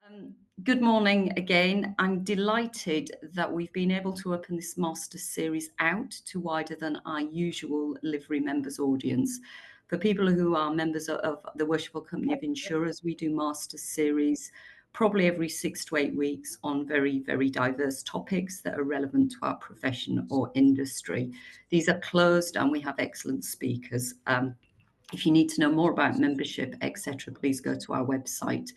Um, Good morning again. I'm delighted that we've been able to open this Master Series out to wider than our usual Livery members audience. For people who are members of the Worshipful Company of Insurers, we do Master Series probably every 6 to 8 weeks on very, very diverse topics that are relevant to our profession or industry. These are closed and we have excellent speakers. If you need to know more about membership, etc., please go to our website.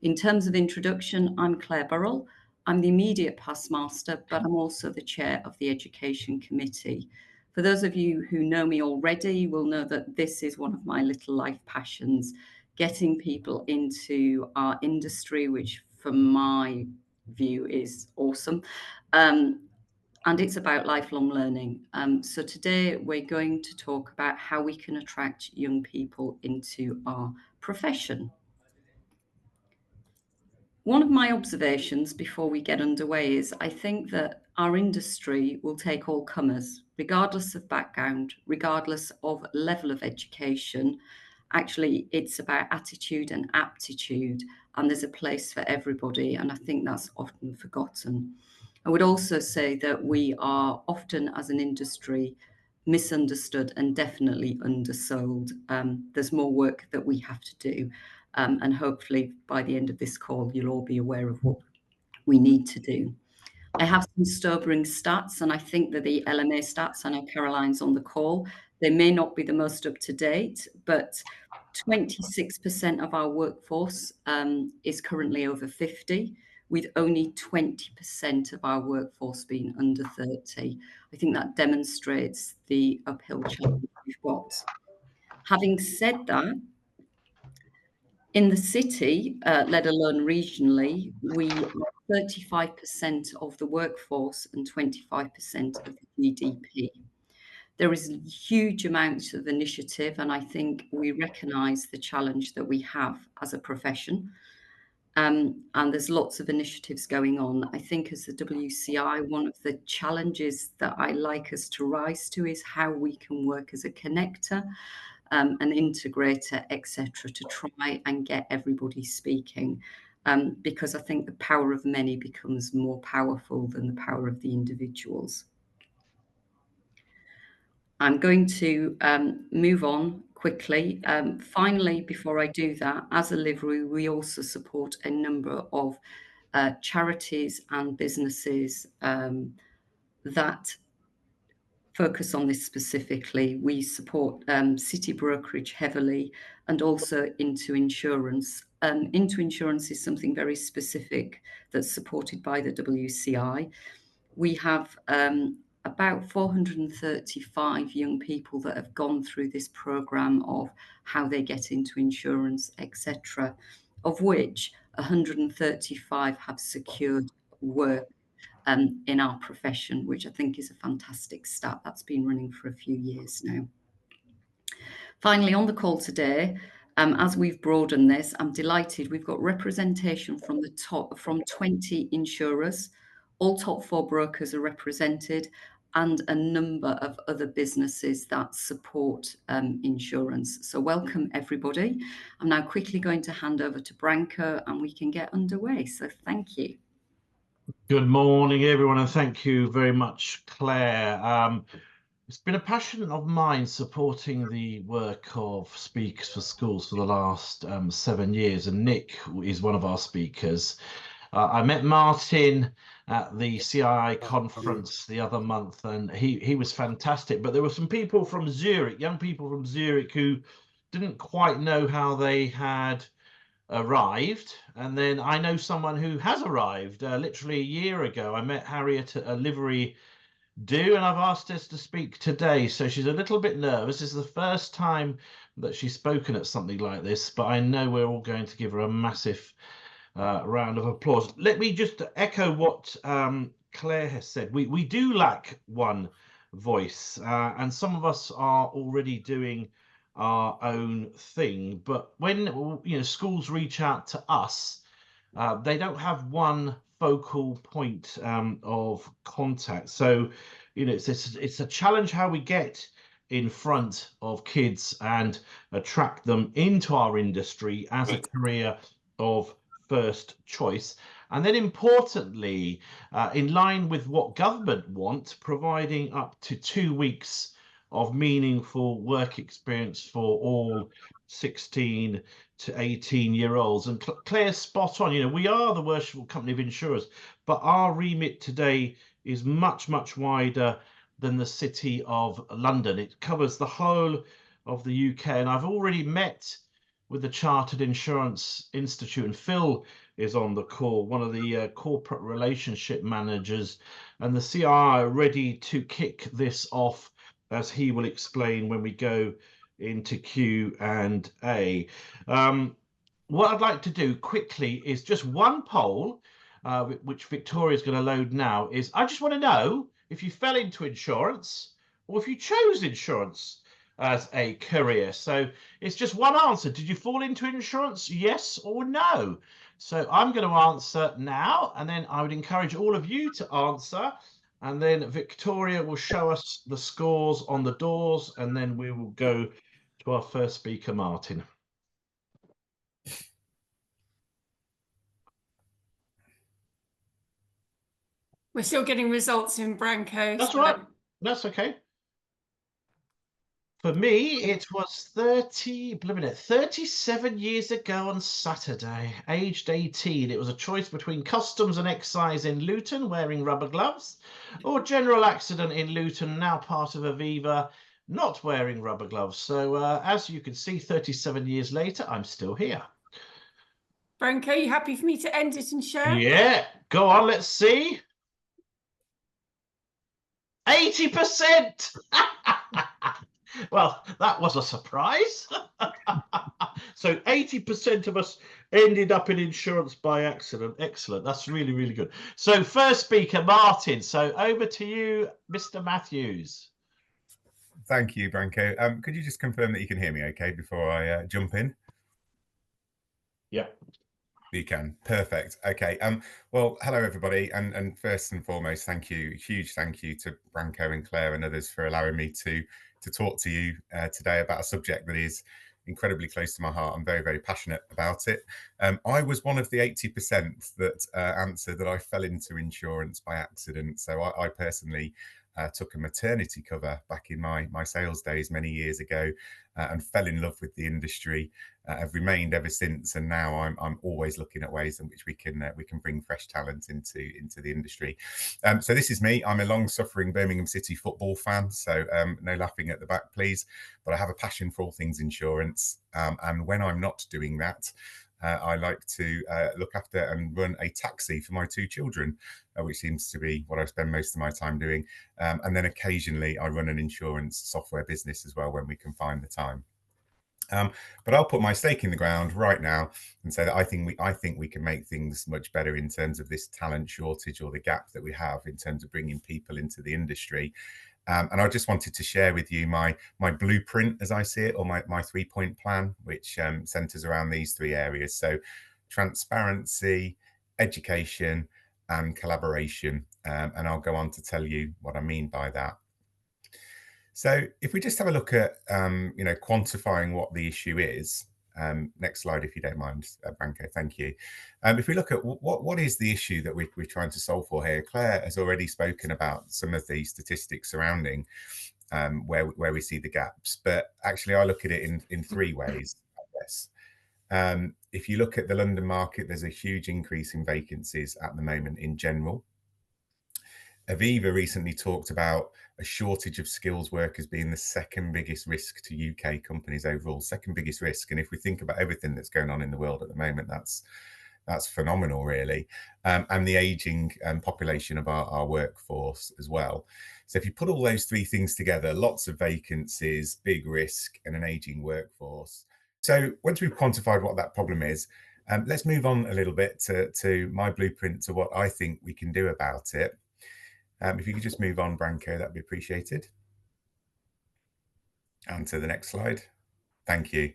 In terms of introduction, I'm Claire Burrell. I'm the immediate past master, but I'm also the chair of the Education Committee. For those of you who know me already will know that this is one of my little life passions, getting people into our industry, which from my view is awesome. And it's about lifelong learning. So today we're going to talk about how we can attract young people into our profession. One of my observations before we get underway is I think that our industry will take all comers, regardless of background, regardless of level of education. Actually, it's about attitude and aptitude, and there's a place for everybody, and I think that's often forgotten. I would also say that we are often, as an industry, misunderstood and definitely undersold. There's more work that we have to do. And hopefully by the end of this call, you'll all be aware of what we need to do. I have some sobering stats, and I think that the LMA stats, I know Caroline's on the call, they may not be the most up to date, but 26% of our workforce is currently over 50, with only 20% of our workforce being under 30. I think that demonstrates the uphill challenge we've got. Having said that, in the city, let alone regionally, we are 35% of the workforce and 25% of the GDP. There is huge amounts of initiative, and I think we recognise the challenge that we have as a profession. And there's lots of initiatives going on. I think as the WCI, one of the challenges that I like us to rise to is how we can work as a connector, an integrator, etc., to try and get everybody speaking. Because I think the power of many becomes more powerful than the power of the individuals. I'm going to move on quickly. Finally, before I do that, as a livery, we also support a number of charities and businesses that focus on this specifically. We support City Brokerage heavily and also Into Insurance. Into Insurance is something very specific that's supported by the WCI. We have about 435 young people that have gone through this program of how they get into insurance, etc., of which 135 have secured work in our profession, which I think is a fantastic stat. That's been running for a few years now. Finally, on the call today, as we've broadened this, I'm delighted we've got representation from 20 insurers. All top 4 brokers are represented, and a number of other businesses that support insurance. So welcome everybody. I'm now quickly going to hand over to Branko and we can get underway. So thank you. Good morning, everyone, and thank you very much, Claire. It's been a passion of mine supporting the work of Speakers for Schools for the last 7 years, and Nick is one of our speakers. I met Martin at the CII conference the other month, and he was fantastic. But there were some people from Zurich, young people from Zurich, who didn't quite know how they had arrived. And then I know someone who has arrived literally a year ago. I met Harriet at a livery do, and I've asked her to speak today, so she's a little bit nervous. This is the first time that she's spoken at something like this, but I know we're all going to give her a massive round of applause. Let me just echo what Claire has said. We do lack one voice, and some of us are already doing our own thing, but when schools reach out to us, they don't have one focal point of contact. So it's a challenge how we get in front of kids and attract them into our industry as a career of first choice. And then importantly, in line with what government want, providing up to 2 weeks of meaningful work experience for all 16 to 18-year-olds. And Claire's spot on. You know, we are the Worshipful Company of Insurers, but our remit today is much, much wider than the City of London. It covers the whole of the UK, and I've already met with the Chartered Insurance Institute, and Phil is on the call, one of the corporate relationship managers, and the CII are ready to kick this off, as he will explain when we go into Q&A. What I'd like to do quickly is just one poll, which Victoria's going to load now, is I just want to know if you fell into insurance or if you chose insurance as a career. So it's just one answer. Did you fall into insurance? Yes or no? So I'm going to answer now, and then I would encourage all of you to answer. And then Victoria will show us the scores on the doors, and then we will go to our first speaker, Martin. We're still getting results in Branco. That's right. That's okay. For me, it was 37 years ago on Saturday, aged 18. It was a choice between customs and excise in Luton, wearing rubber gloves, or general accident in Luton, now part of Aviva, not wearing rubber gloves. So as you can see, 37 years later, I'm still here. Branco, you happy for me to end it and share? Yeah, go on, let's see. 80%! Well, that was a surprise. So 80% of us ended up in insurance by accident. Excellent. That's really, really good. So first speaker, Martin. So over to you, Mr. Matthews. Thank you, Branco. Could you just confirm that you can hear me okay before I jump in? Yeah. You can. Perfect. Okay. Well, hello everybody, and first and foremost, thank you, huge thank you to Branco and Claire and others for allowing me to talk to you today about a subject that is incredibly close to my heart. I'm very, very passionate about it. I was one of the 80% that answered that I fell into insurance by accident. So I personally took a maternity cover back in my sales days many years ago, and fell in love with the industry. I've remained ever since, and now I'm always looking at ways in which we can bring fresh talent into the industry. So this is me. I'm a long-suffering Birmingham City football fan, so no laughing at the back, please. But I have a passion for all things insurance, and when I'm not doing that, I like to look after and run a taxi for my 2 children, which seems to be what I spend most of my time doing. And then occasionally I run an insurance software business as well when we can find the time. But I'll put my stake in the ground right now and say that I think we can make things much better in terms of this talent shortage, or the gap that we have in terms of bringing people into the industry. And I just wanted to share with you my blueprint, as I see it, or my 3-point plan, which centers around these 3 areas. So transparency, education, and collaboration. And I'll go on to tell you what I mean by that. So if we just have a look at, quantifying what the issue is. Next slide, if you don't mind, Branco, thank you. If we look at what is the issue that we're trying to solve for here, Claire has already spoken about some of the statistics surrounding where we see the gaps, but actually I look at it in 3 ways, I guess. If you look at the London market, there's a huge increase in vacancies at the moment in general. Aviva recently talked about a shortage of skills workers being the 2nd biggest risk to UK companies overall, 2nd biggest risk. And if we think about everything that's going on in the world at the moment, that's phenomenal, really. And the aging population of our workforce as well. So if you put all those 3 things together, lots of vacancies, big risk, and an aging workforce. So once we've quantified what that problem is, let's move on a little bit to my blueprint to what I think we can do about it. If you could just move on, Branco, that'd be appreciated. And to the next slide. Thank you.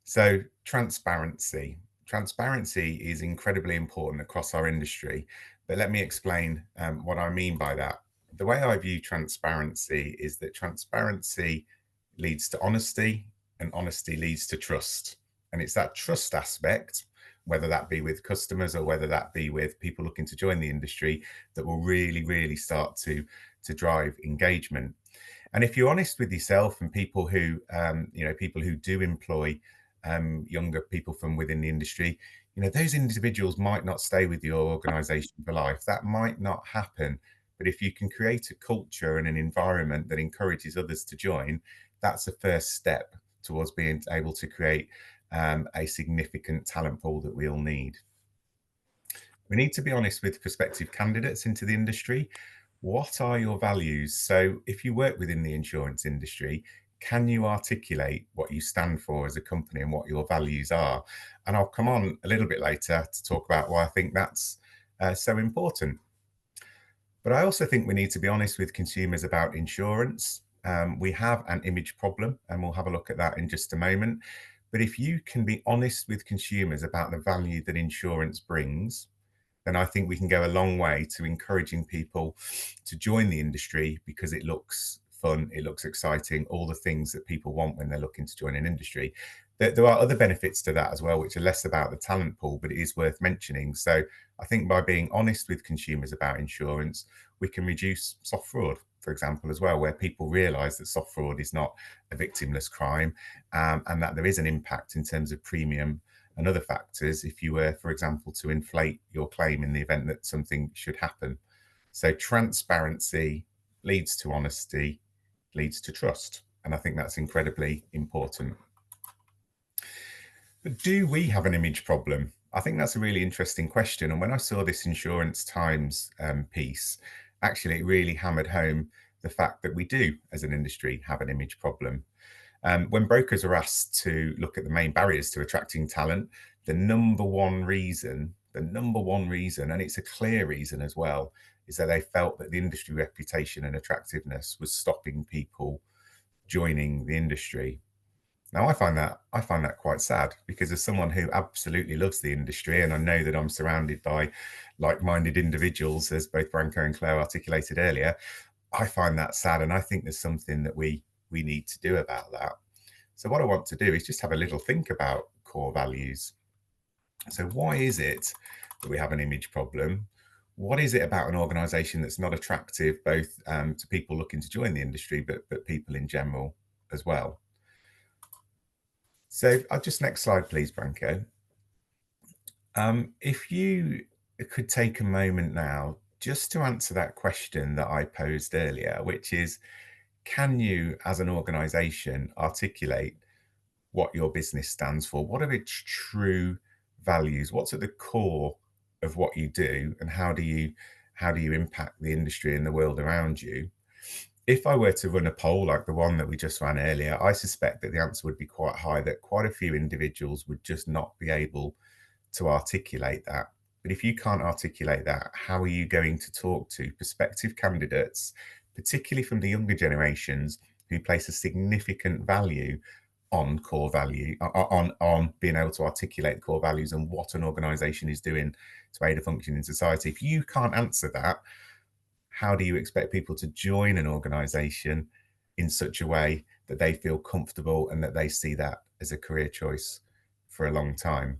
So transparency. Transparency is incredibly important across our industry, but let me explain what I mean by that. The way I view transparency is that transparency leads to honesty, and honesty leads to trust. And it's that trust aspect whether that be with customers or whether that be with people looking to join the industry, that will really, really start to drive engagement. And if you're honest with yourself and people who, people who do employ younger people from within the industry, those individuals might not stay with your organization for life. That might not happen. But if you can create a culture and an environment that encourages others to join, that's the first step towards being able to create a significant talent pool that we all need. We need to be honest with prospective candidates into the industry. What are your values? So if you work within the insurance industry, can you articulate what you stand for as a company and what your values are? And I'll come on a little bit later to talk about why I think that's so important. But I also think we need to be honest with consumers about insurance. We have an image problem, and we'll have a look at that in just a moment. But if you can be honest with consumers about the value that insurance brings, then I think we can go a long way to encouraging people to join the industry, because it looks fun, it looks exciting, all the things that people want when they're looking to join an industry. There are other benefits to that as well, which are less about the talent pool, but it is worth mentioning. So I think by being honest with consumers about insurance, we can reduce soft fraud, for example, as well, where people realise that soft fraud is not a victimless crime, and that there is an impact in terms of premium and other factors if you were, for example, to inflate your claim in the event that something should happen. So transparency leads to honesty, leads to trust. And I think that's incredibly important. But do we have an image problem? I think that's a really interesting question. And when I saw this Insurance Times piece, actually it really hammered home the fact that we do, as an industry, have an image problem. When brokers are asked to look at the main barriers to attracting talent, the number one reason, and it's a clear reason as well, is that they felt that the industry reputation and attractiveness was stopping people joining the industry. Now, I find that quite sad, because as someone who absolutely loves the industry, and I know that I'm surrounded by like-minded individuals, as both Branko and Claire articulated earlier, I find that sad, and I think there's something that we need to do about that. So what I want to do is just have a little think about core values. So why is it that we have an image problem? What is it about an organisation that's not attractive, both to people looking to join the industry, but people in general as well? So just next slide, please, Branko. If you could take a moment now just to answer that question that I posed earlier, which is, can you, as an organisation, articulate what your business stands for? What are its true values? What's at the core of what you do, and how do you impact the industry and the world around you? If I were to run a poll like the one that we just ran earlier, I suspect that the answer would be quite high, that quite a few individuals would just not be able to articulate that. But if you can't articulate that, how are you going to talk to prospective candidates, particularly from the younger generations, who place a significant value on core value, on being able to articulate core values and what an organisation is doing to aid a function in society? If you can't answer that, how do you expect people to join an organisation in such a way that they feel comfortable and that they see that as a career choice for a long time?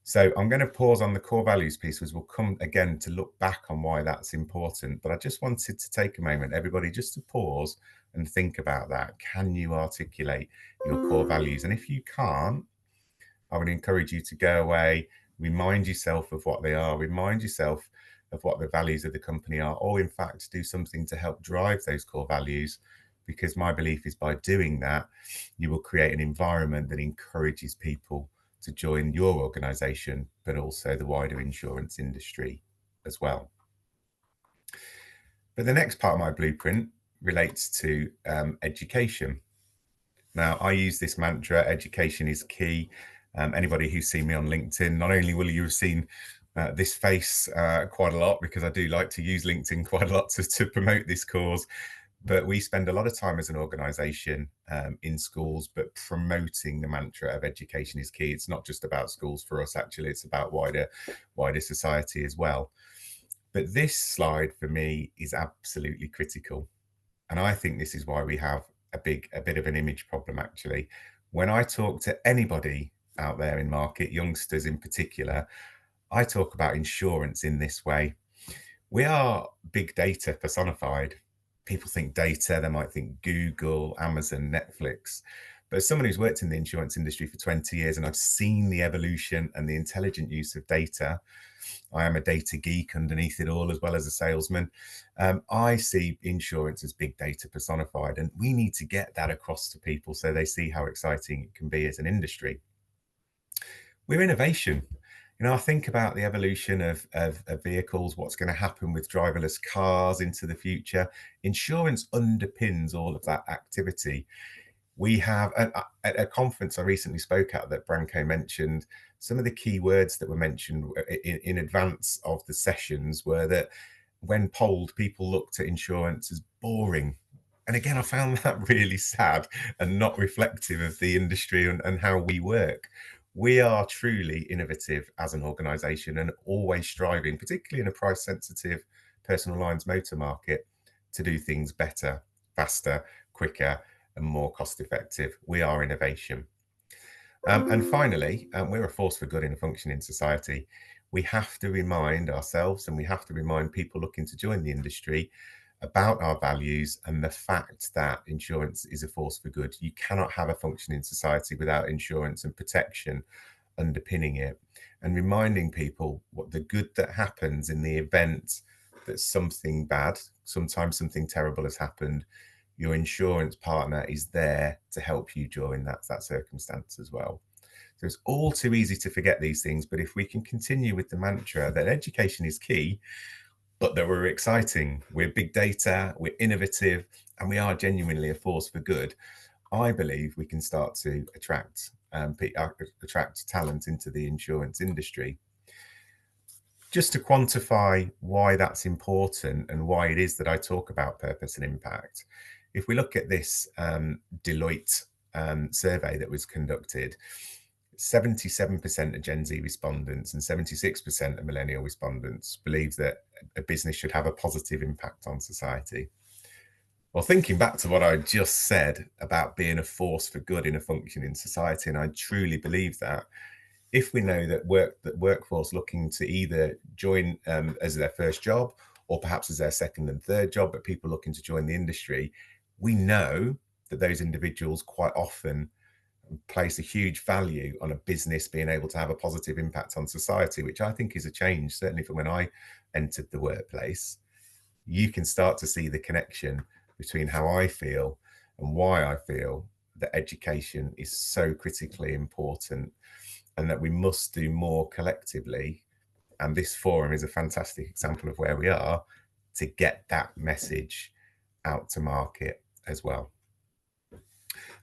So I'm going to pause on the core values piece, because we'll come again to look back on why that's important. But I just wanted to take a moment, everybody, just to pause and think about that. Can you articulate your core values? And if you can't, I would encourage you to go away, remind yourself of what they are, remind yourself of what the values of the company are, or in fact do something to help drive those core values, because my belief is by doing that, you will create an environment that encourages people to join your organisation, but also the wider insurance industry as well. But the next part of my blueprint relates to education. Now, I use this mantra, education is key. Anybody who's seen me on LinkedIn, not only will you have seen this face quite a lot, because I do like to use LinkedIn quite a lot to promote this cause, but we spend a lot of time as an organisation in schools, but promoting the mantra of education is key. It's not just about schools for us, actually, it's about wider society as well. But this slide for me is absolutely critical. And I think this is why we have a bit of an image problem, actually. When I talk to anybody out there in market, youngsters in particular, I talk about insurance in this way. We are big data personified. People think data, they might think Google, Amazon, Netflix. But as someone who's worked in the insurance industry for 20 years and I've seen the evolution and the intelligent use of data, I am a data geek underneath it all, as well as a salesman. I see insurance as big data personified, and we need to get that across to people so they see how exciting it can be as an industry. We're innovation. You know, I think about the evolution of vehicles, what's going to happen with driverless cars into the future. Insurance underpins all of that activity. We have, at a conference I recently spoke at that Branko mentioned, some of the key words that were mentioned in advance of the sessions were that when polled, people looked at insurance as boring. And again, I found that really sad and not reflective of the industry and how we work. We are truly innovative as an organisation and always striving, particularly in a price-sensitive personal lines motor market, to do things better, faster, quicker, and more cost-effective. We are innovation. And finally, we're a force for good in a functioning society. We have to remind ourselves and we have to remind people looking to join the industry about our values and the fact that insurance is a force for good. You cannot have a functioning society without insurance and protection underpinning it, and reminding people what the good that happens in the event that something bad, sometimes something terrible has happened. Your insurance partner is there to help you during that circumstance as well. So it's all too easy to forget these things, but if we can continue with the mantra that education is key, but that we're exciting, we're big data, we're innovative, and we are genuinely a force for good, I believe we can start to attract talent into the insurance industry. Just to quantify why that's important and why it is that I talk about purpose and impact, if we look at this Deloitte survey that was conducted, 77% of Gen Z respondents and 76% of millennial respondents believe that a business should have a positive impact on society. Well, thinking back to what I just said about being a force for good in a functioning society, and I truly believe that, if we know that workforce looking to either join as their first job or perhaps as their second and third job, but people looking to join the industry, we know that those individuals quite often place a huge value on a business being able to have a positive impact on society, which I think is a change, certainly from when I entered the workplace. You can start to see the connection between how I feel and why I feel that education is so critically important and that we must do more collectively. And this forum is a fantastic example of where we are to get that message out to market as well.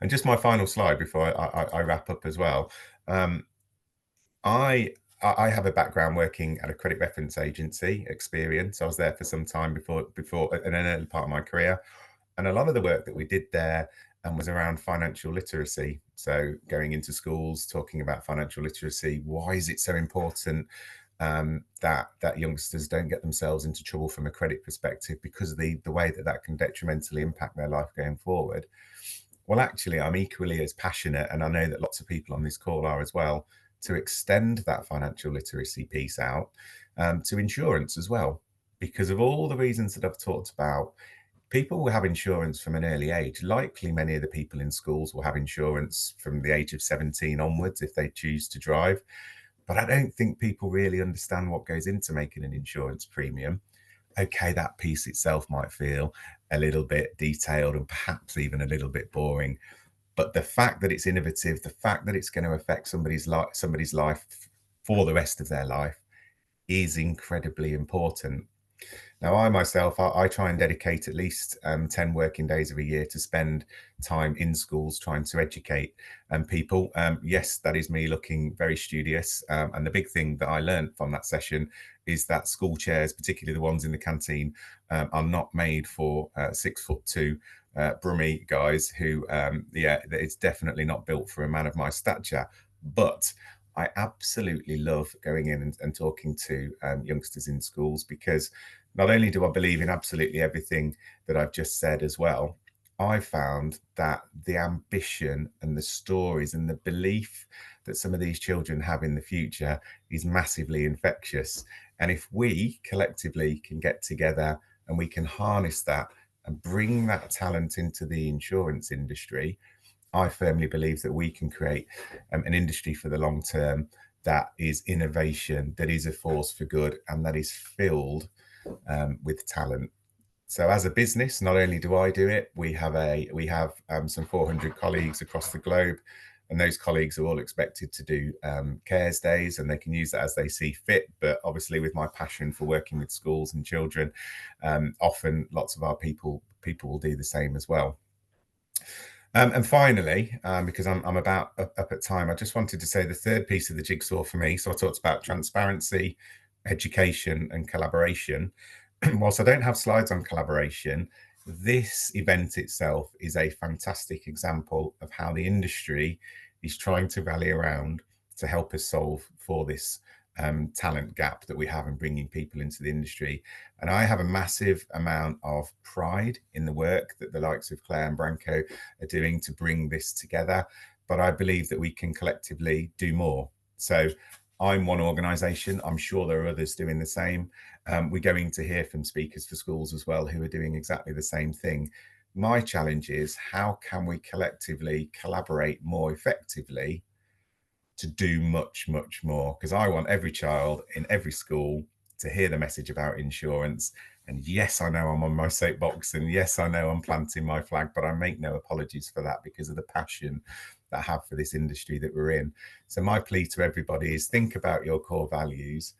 And just my final slide before I wrap up as well. I have a background working at a credit reference agency, Experience. I was there for some time before in an early part of my career. And a lot of the work that we did there was around financial literacy. So going into schools, talking about financial literacy, why is it so important that youngsters don't get themselves into trouble from a credit perspective because of the way that can detrimentally impact their life going forward. Well, actually, I'm equally as passionate, and I know that lots of people on this call are as well, to extend that financial literacy piece out to insurance as well. Because of all the reasons that I've talked about, people will have insurance from an early age. Likely many of the people in schools will have insurance from the age of 17 onwards if they choose to drive. But I don't think people really understand what goes into making an insurance premium. Okay, that piece itself might feel a little bit detailed and perhaps even a little bit boring. But the fact that it's innovative, the fact that it's going to affect somebody's life for the rest of their life is incredibly important. Now, I myself, I try and dedicate at least 10 working days of a year to spend time in schools trying to educate people. Yes, that is me looking very studious. And the big thing that I learned from that session is that school chairs, particularly the ones in the canteen, are not made for 6'2" brummy guys who, it's definitely not built for a man of my stature. But I absolutely love going in and talking to youngsters in schools, because not only do I believe in absolutely everything that I've just said as well, I found that the ambition and the stories and the belief that some of these children have in the future is massively infectious. And if we collectively can get together and we can harness that and bring that talent into the insurance industry, I firmly believe that we can create an industry for the long term that is innovation, that is a force for good, and that is filled with talent. So as a business, not only do I do it, we have some 400 colleagues across the globe, and those colleagues are all expected to do cares days, and they can use that as they see fit. But obviously, with my passion for working with schools and children, often lots of our people will do the same as well. And finally, because I'm about up at time, I just wanted to say the third piece of the jigsaw for me. So I talked about transparency, education, and collaboration. Whilst I don't have slides on collaboration, this event itself is a fantastic example of how the industry is trying to rally around to help us solve for this talent gap that we have in bringing people into the industry. And I have a massive amount of pride in the work that the likes of Claire and Branko are doing to bring this together. But I believe that we can collectively do more. So I'm one organisation. I'm sure there are others doing the same. We're going to hear from Speakers for Schools as well, who are doing exactly the same thing. My challenge is, how can we collectively collaborate more effectively to do much, much more? Because I want every child in every school to hear the message about insurance. And yes, I know I'm on my soapbox, and yes, I know I'm planting my flag, but I make no apologies for that because of the passion that I have for this industry that we're in. So my plea to everybody is, think about your core values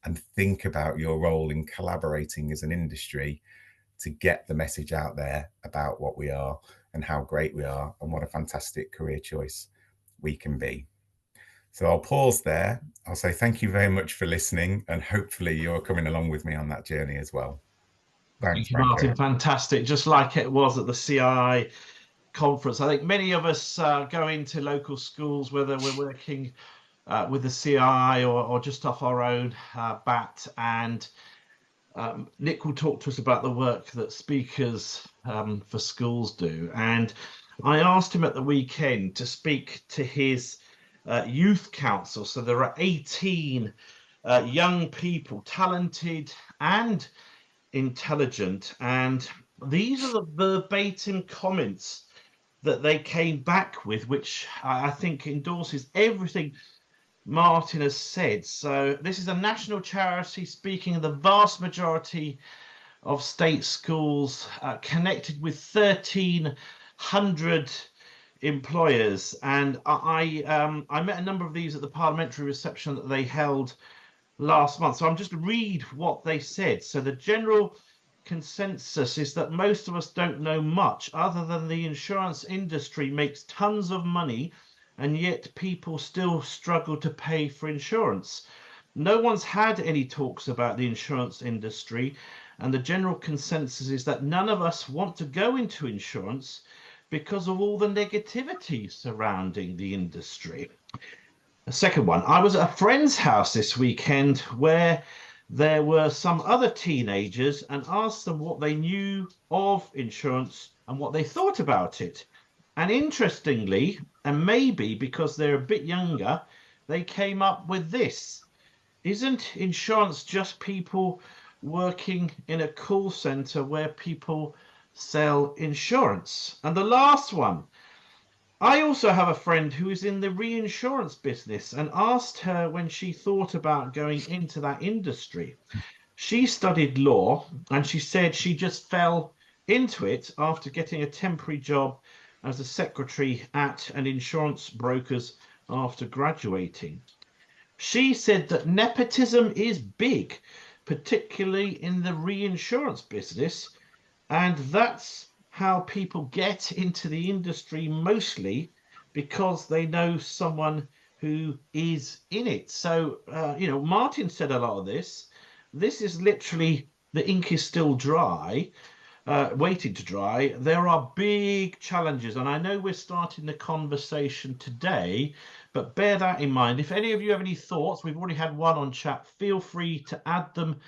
and think about your role in collaborating as an industry to get the message out there about what we are and how great we are and what a fantastic career choice we can be. So I'll pause there. I'll say thank you very much for listening, and hopefully you're coming along with me on that journey as well. Thanks, Thank you, Martin. Fantastic. Just like it was at the CI conference. I think many of us go into local schools, whether we're working with the CI or just off our own bat. And Nick will talk to us about the work that Speakers for Schools do. And I asked him at the weekend to speak to his youth council. So there are 18 young people, talented and intelligent, and these are the verbatim comments that they came back with, which I think endorses everything Martin has said. So this is a national charity speaking of the vast majority of state schools, connected with 1,300 employers, and I met a number of these at the parliamentary reception that they held last month. So I'm just going to read what they said. So the general consensus is that most of us don't know much other than the insurance industry makes tons of money, and yet people still struggle to pay for insurance. No one's had any talks about the insurance industry, and the general consensus is that none of us want to go into insurance because of all the negativity surrounding the industry. The second one, I was at a friend's house this weekend where there were some other teenagers, and asked them what they knew of insurance and what they thought about it. And interestingly, and maybe because they're a bit younger, they came up with this: isn't insurance just people working in a call center where people sell insurance? And the last one, I also have a friend who is in the reinsurance business, and asked her when she thought about going into that industry. She studied law, and she said she just fell into it after getting a temporary job as a secretary at an insurance broker's after graduating. She said that nepotism is big, particularly in the reinsurance business, and that's how people get into the industry, mostly because they know someone who is in it. So, Martin said a lot of this. This is literally, the ink is still dry, waiting to dry. There are big challenges, and I know we're starting the conversation today, but bear that in mind. If any of you have any thoughts, we've already had one on chat, feel free to add them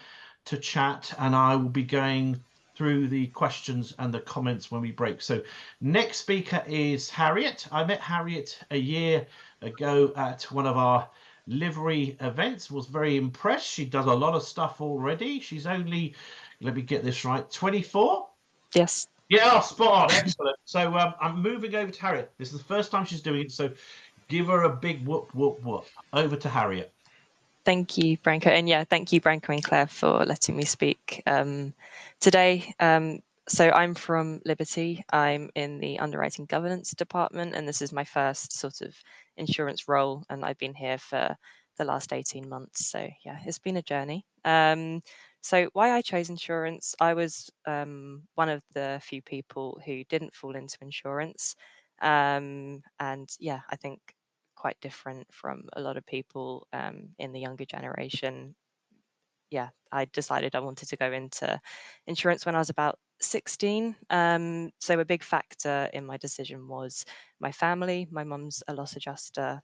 to chat, and I will be going through the questions and the comments when we break. So next speaker is Harriet. I met Harriet a year ago at one of our livery events. Was very impressed. She does a lot of stuff already. She's only, let me get this right, 24. Yes. Yeah, oh, spot on, excellent. So I'm moving over to Harriet. This is the first time she's doing it, so give her a big whoop, whoop, whoop. Over to Harriet. Thank you, Branko. And yeah, thank you, Branko and Claire, for letting me speak today. So I'm from Liberty. I'm in the underwriting governance department, and this is my first sort of insurance role, and I've been here for the last 18 months. So yeah, it's been a journey. So why I chose insurance, I was one of the few people who didn't fall into insurance. And yeah, I think quite different from a lot of people in the younger generation. Yeah, I decided I wanted to go into insurance when I was about 16. So a big factor in my decision was my family. My mum's a loss adjuster.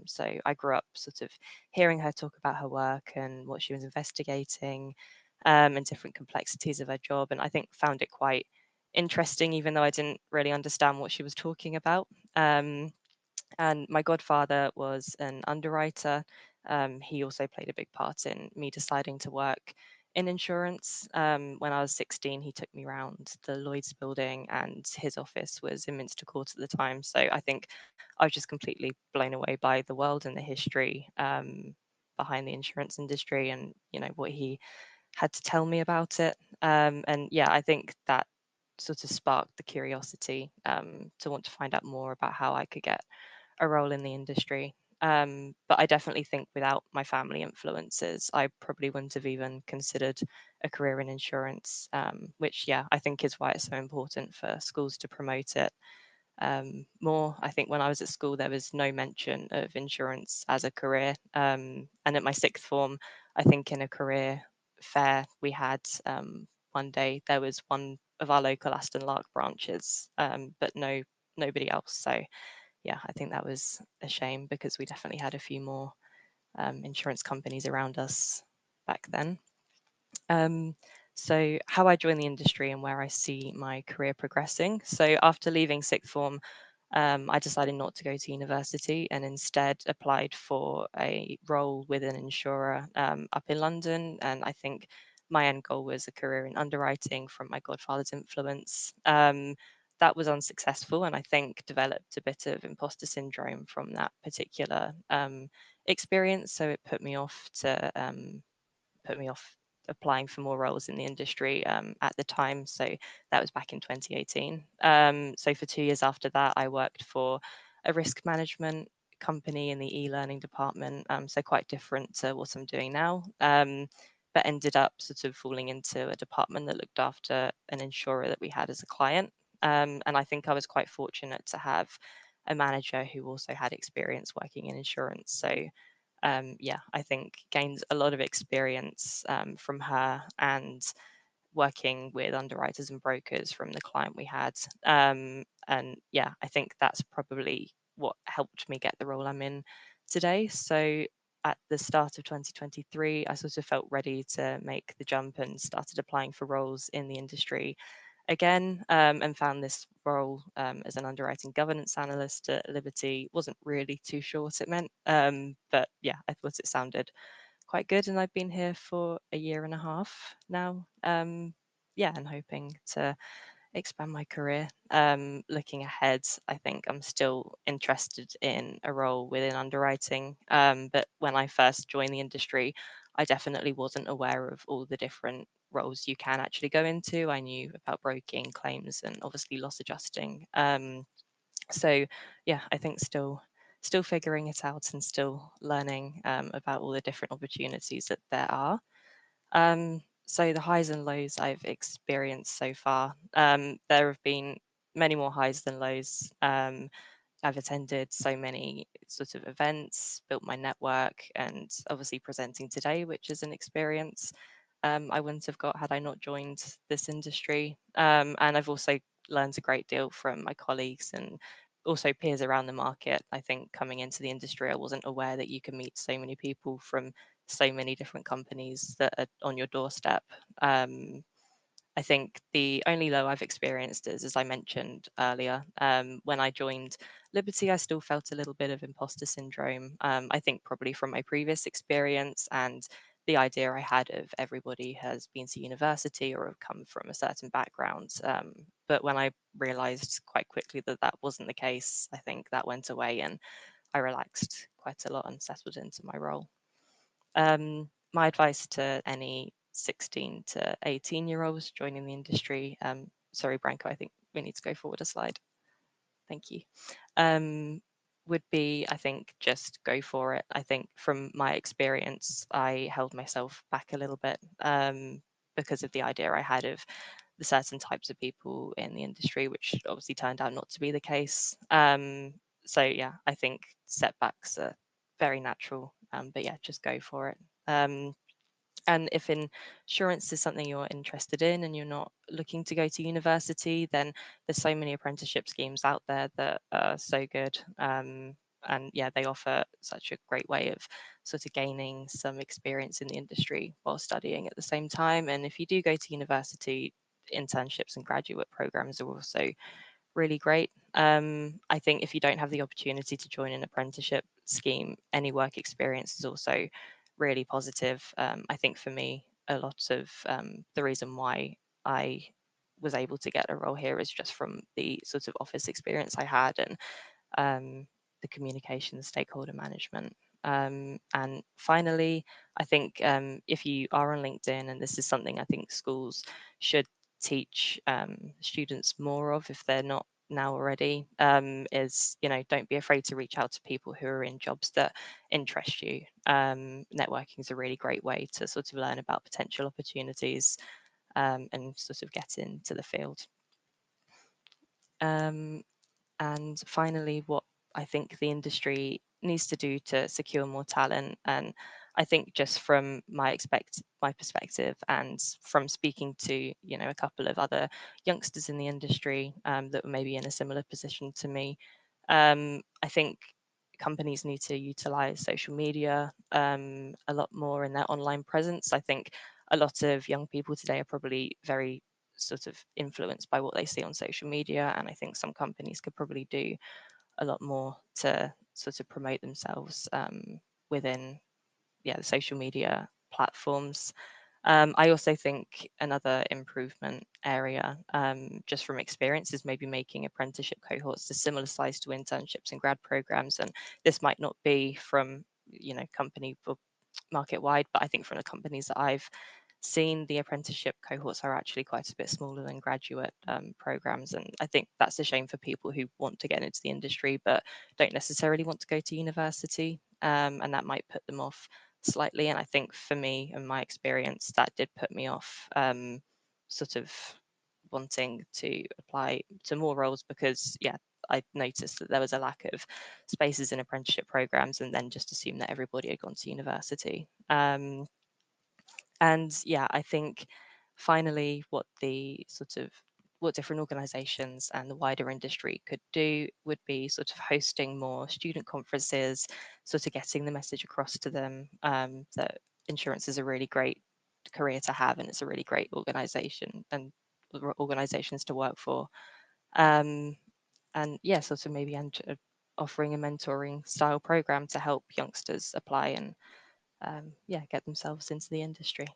So I grew up sort of hearing her talk about her work and what she was investigating and different complexities of her job. And I think found it quite interesting, even though I didn't really understand what she was talking about. And my godfather was an underwriter. He also played a big part in me deciding to work in insurance. When I was 16, he took me around the Lloyd's building, and his office was in Minster Court at the time. So I think I was just completely blown away by the world and the history behind the insurance industry, and what he had to tell me about it. And yeah, I think that sort of sparked the curiosity to want to find out more about how I could get a role in the industry. But I definitely think without my family influences, I probably wouldn't have even considered a career in insurance, which, yeah, I think is why it's so important for schools to promote it more. I think when I was at school, there was no mention of insurance as a career. And at my sixth form, I think in a career fair we had one day, there was one of our local Aston Lark branches, but nobody else. So yeah, I think that was a shame because we definitely had a few more insurance companies around us back then. So how I joined the industry and where I see my career progressing. So after leaving sixth form, I decided not to go to university and instead applied for a role with an insurer up in London. And I think my end goal was a career in underwriting from my godfather's influence. That was unsuccessful, and I think developed a bit of imposter syndrome from that particular experience. So it put me off applying for more roles in the industry at the time. So that was back in 2018. So for 2 years after that, I worked for a risk management company in the e-learning department. So quite different to what I'm doing now, but ended up sort of falling into a department that looked after an insurer that we had as a client. And I think I was quite fortunate to have a manager who also had experience working in insurance. So yeah, I think gained a lot of experience from her and working with underwriters and brokers from the client we had. And yeah, I think that's probably what helped me get the role I'm in today. So at the start of 2023, I sort of felt ready to make the jump and started applying for roles in the industry again, and found this role as an underwriting governance analyst at Liberty. Wasn't really too sure what it meant, but yeah, I thought it sounded quite good, and I've been here for a year and a half now. Yeah, and hoping to expand my career. Looking ahead, I think I'm still interested in a role within underwriting, but when I first joined the industry, I definitely wasn't aware of all the different roles you can actually go into. I knew about broking, claims, and obviously loss adjusting. So yeah, I think still figuring it out and still learning about all the different opportunities that there are. So the highs and lows I've experienced so far, there have been many more highs than lows. I've attended so many sort of events, built my network, and obviously presenting today, which is an experience I wouldn't have got had I not joined this industry. And I've also learned a great deal from my colleagues and also peers around the market. I think coming into the industry, I wasn't aware that you can meet so many people from so many different companies that are on your doorstep. And I think the only low I've experienced is, as I mentioned earlier, when I joined Liberty, I still felt a little bit of imposter syndrome. I think probably from my previous experience and the idea I had of everybody has been to university or have come from a certain background. But when I realized quite quickly that that wasn't the case, I think that went away and I relaxed quite a lot and settled into my role. My advice to any 16 to 18-year-olds joining the industry, sorry, Branko, I think we need to go forward a slide. Thank you. Would be, I think, just go for it. I think from my experience, I held myself back a little bit because of the idea I had of the certain types of people in the industry, which obviously turned out not to be the case. So yeah, I think setbacks are very natural, but yeah, just go for it. And if insurance is something you're interested in and you're not looking to go to university, then there's so many apprenticeship schemes out there that are so good. And yeah, they offer such a great way of sort of gaining some experience in the industry while studying at the same time. And if you do go to university, internships and graduate programs are also really great. I think if you don't have the opportunity to join an apprenticeship scheme, any work experience is also really positive. I think for me, a lot of the reason why I was able to get a role here is just from the sort of office experience I had and the communication, stakeholder management. And finally, I think if you are on LinkedIn, and this is something I think schools should teach students more of if they're not now already, is, don't be afraid to reach out to people who are in jobs that interest you. Networking is a really great way to sort of learn about potential opportunities and sort of get into the field. And finally, what I think the industry needs to do to secure more talent, and I think just from my perspective and from speaking to a couple of other youngsters in the industry that were maybe in a similar position to me, I think companies need to utilize social media a lot more in their online presence. I think a lot of young people today are probably very sort of influenced by what they see on social media, and I think some companies could probably do a lot more to sort of promote themselves within the social media platforms. I also think another improvement area, just from experience, is maybe making apprenticeship cohorts a similar size to internships and grad programs. And this might not be from company or market wide, but I think from the companies that I've seen, the apprenticeship cohorts are actually quite a bit smaller than graduate programs. And I think that's a shame for people who want to get into the industry but don't necessarily want to go to university, and that might put them off slightly. And I think for me and my experience, that did put me off sort of wanting to apply to more roles because I noticed that there was a lack of spaces in apprenticeship programs and then just assumed that everybody had gone to university. And I think finally what different organizations and the wider industry could do would be sort of hosting more student conferences, sort of getting the message across to them that insurance is a really great career to have and it's a really great organization and organizations to work for. And sort of maybe offering a mentoring style program to help youngsters apply and get themselves into the industry.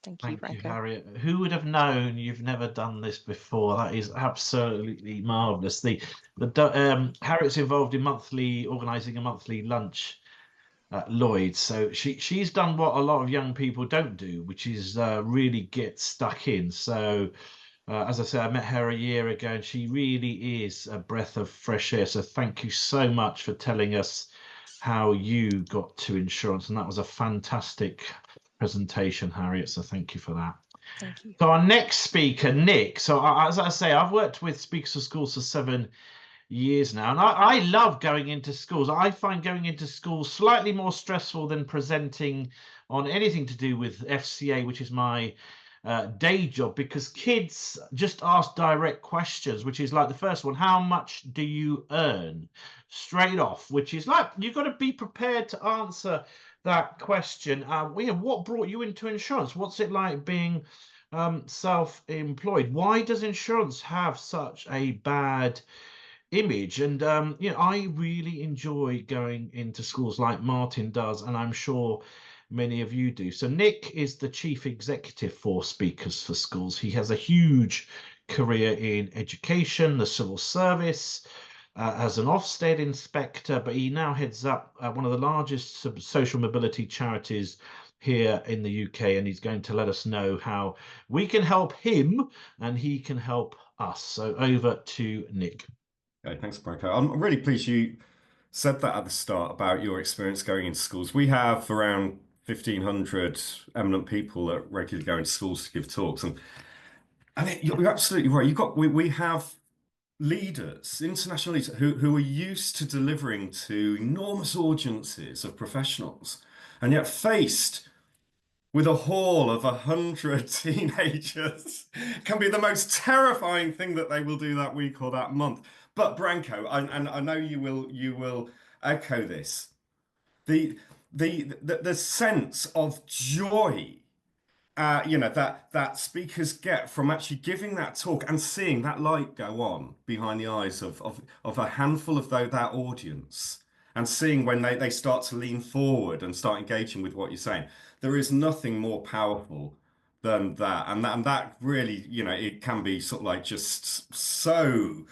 Thank you, Thank you, Branko. Harriet. Who would have known you've never done this before? That is absolutely marvellous. Harriet's involved in organising a monthly lunch at Lloyd's. So she's done what a lot of young people don't do, which is really get stuck in. So as I said, I met her a year ago and she really is a breath of fresh air. So thank you so much for telling us how you got to insurance. And that was a fantastic presentation, Harriet. So thank you for that. Thank you. So our next speaker, Nick. So as I say, I've worked with Speakers for Schools for 7 years now, and I love going into schools. I find going into schools slightly more stressful than presenting on anything to do with FCA, which is my day job, because kids just ask direct questions, which is like the first one: how much do you earn? Straight off, which is like you've got to be prepared to answer that question. What brought you into insurance? What's it like being self-employed. Why does insurance have such a bad image? And I really enjoy going into schools like Martin does, and I'm sure many of you do. So Nick is the chief executive for Speakers for Schools. He has a huge career in education, the civil service, as an Ofsted inspector, but he now heads up one of the largest social mobility charities here in the UK, and he's going to let us know how we can help him and he can help us. So over to Nick. Okay, thanks, Branko. I'm really pleased you said that at the start about your experience going into schools. We have around 1,500 eminent people that regularly go into schools to give talks, and you're absolutely right. We have leaders, international leaders, who are used to delivering to enormous audiences of professionals, and yet faced with a hall of 100 teenagers can be the most terrifying thing that they will do that week or that month. But Branko, and I know you will echo this, the sense of joy that speakers get from actually giving that talk and seeing that light go on behind the eyes of a handful of that audience, and seeing when they start to lean forward and start engaging with what you're saying. There is nothing more powerful than that, and that really, it can be sort of like just so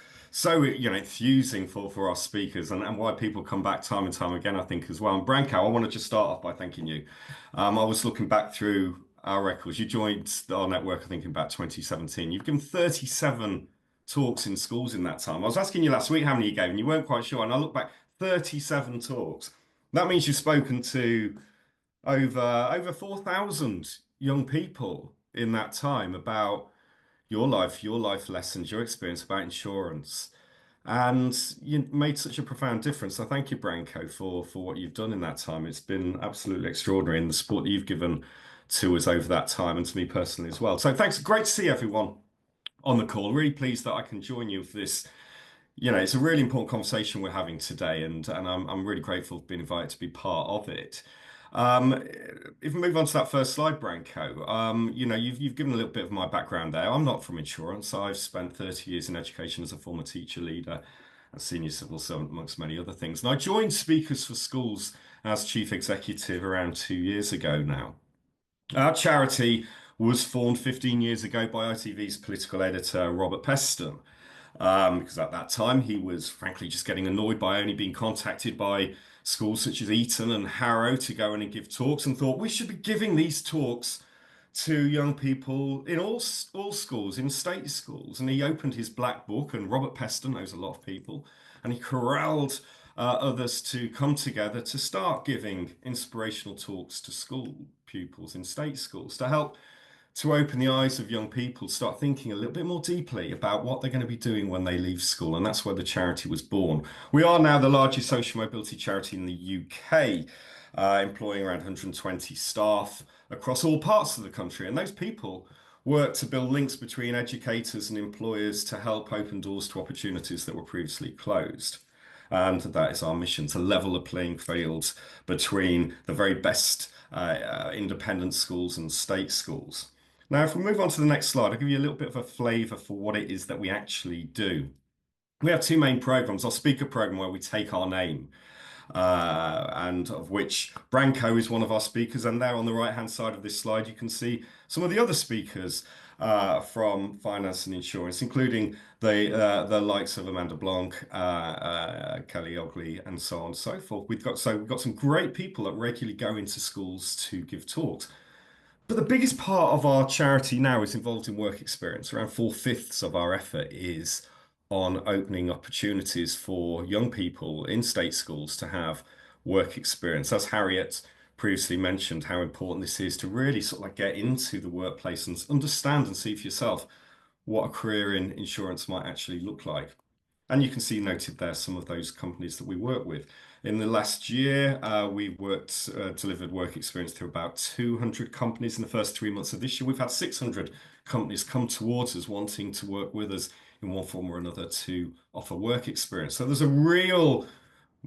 infusing for our speakers, and why people come back time and time again, I think, as well. And Branko, I want to just start off by thanking you. I was looking back through our records. You joined our network, I think, in about 2017. You've given 37 talks in schools in that time. I was asking you last week how many you gave, and you weren't quite sure. And I look back, 37 talks. That means you've spoken to over 4,000 young people in that time about your life lessons, your experience about insurance. And you made such a profound difference. So thank you, Branko, for what you've done in that time. It's been absolutely extraordinary, and the support that you've given to us over that time, and to me personally as well. So thanks. Great to see everyone on the call. Really pleased that I can join you for this. It's a really important conversation we're having today, and I'm really grateful for being invited to be part of it. If we move on to that first slide, Branko, you've given a little bit of my background there. I'm not from insurance. I've spent 30 years in education as a former teacher, leader, and senior civil servant, amongst many other things. And I joined Speakers for Schools as chief executive around 2 years ago now. Our charity was formed 15 years ago by ITV's political editor, Robert Peston, because at that time he was frankly just getting annoyed by only being contacted by schools such as Eton and Harrow to go in and give talks, and thought we should be giving these talks to young people in all schools, in state schools. And he opened his black book, and Robert Peston knows a lot of people, and he corralled others to come together to start giving inspirational talks to school pupils in state schools, to help to open the eyes of young people, start thinking a little bit more deeply about what they're going to be doing when they leave school. And that's where the charity was born. We are now the largest social mobility charity in the UK, employing around 120 staff across all parts of the country. And those people work to build links between educators and employers to help open doors to opportunities that were previously closed. And that is our mission, to level the playing fields between the very best independent schools and state schools. Now, if we move on to the next slide, I'll give you a little bit of a flavour for what it is that we actually do. We have two main programmes. Our speaker programme, where we take our name, and of which Branko is one of our speakers. And there on the right-hand side of this slide, you can see some of the other speakers from finance and insurance, including the likes of Amanda Blanc, Kelly Ogley, and so on and so forth. We've got some great people that regularly go into schools to give talks. But the biggest part of our charity now is involved in work experience. Around 4/5 of our effort is on opening opportunities for young people in state schools to have work experience. As Harriet previously mentioned, how important this is to really sort of like get into the workplace and understand and see for yourself what a career in insurance might actually look like. And you can see noted there some of those companies that we work with. In the last year, we delivered work experience to about 200 companies. In the first 3 months of this year, we've had 600 companies come towards us wanting to work with us in one form or another to offer work experience. So there's a real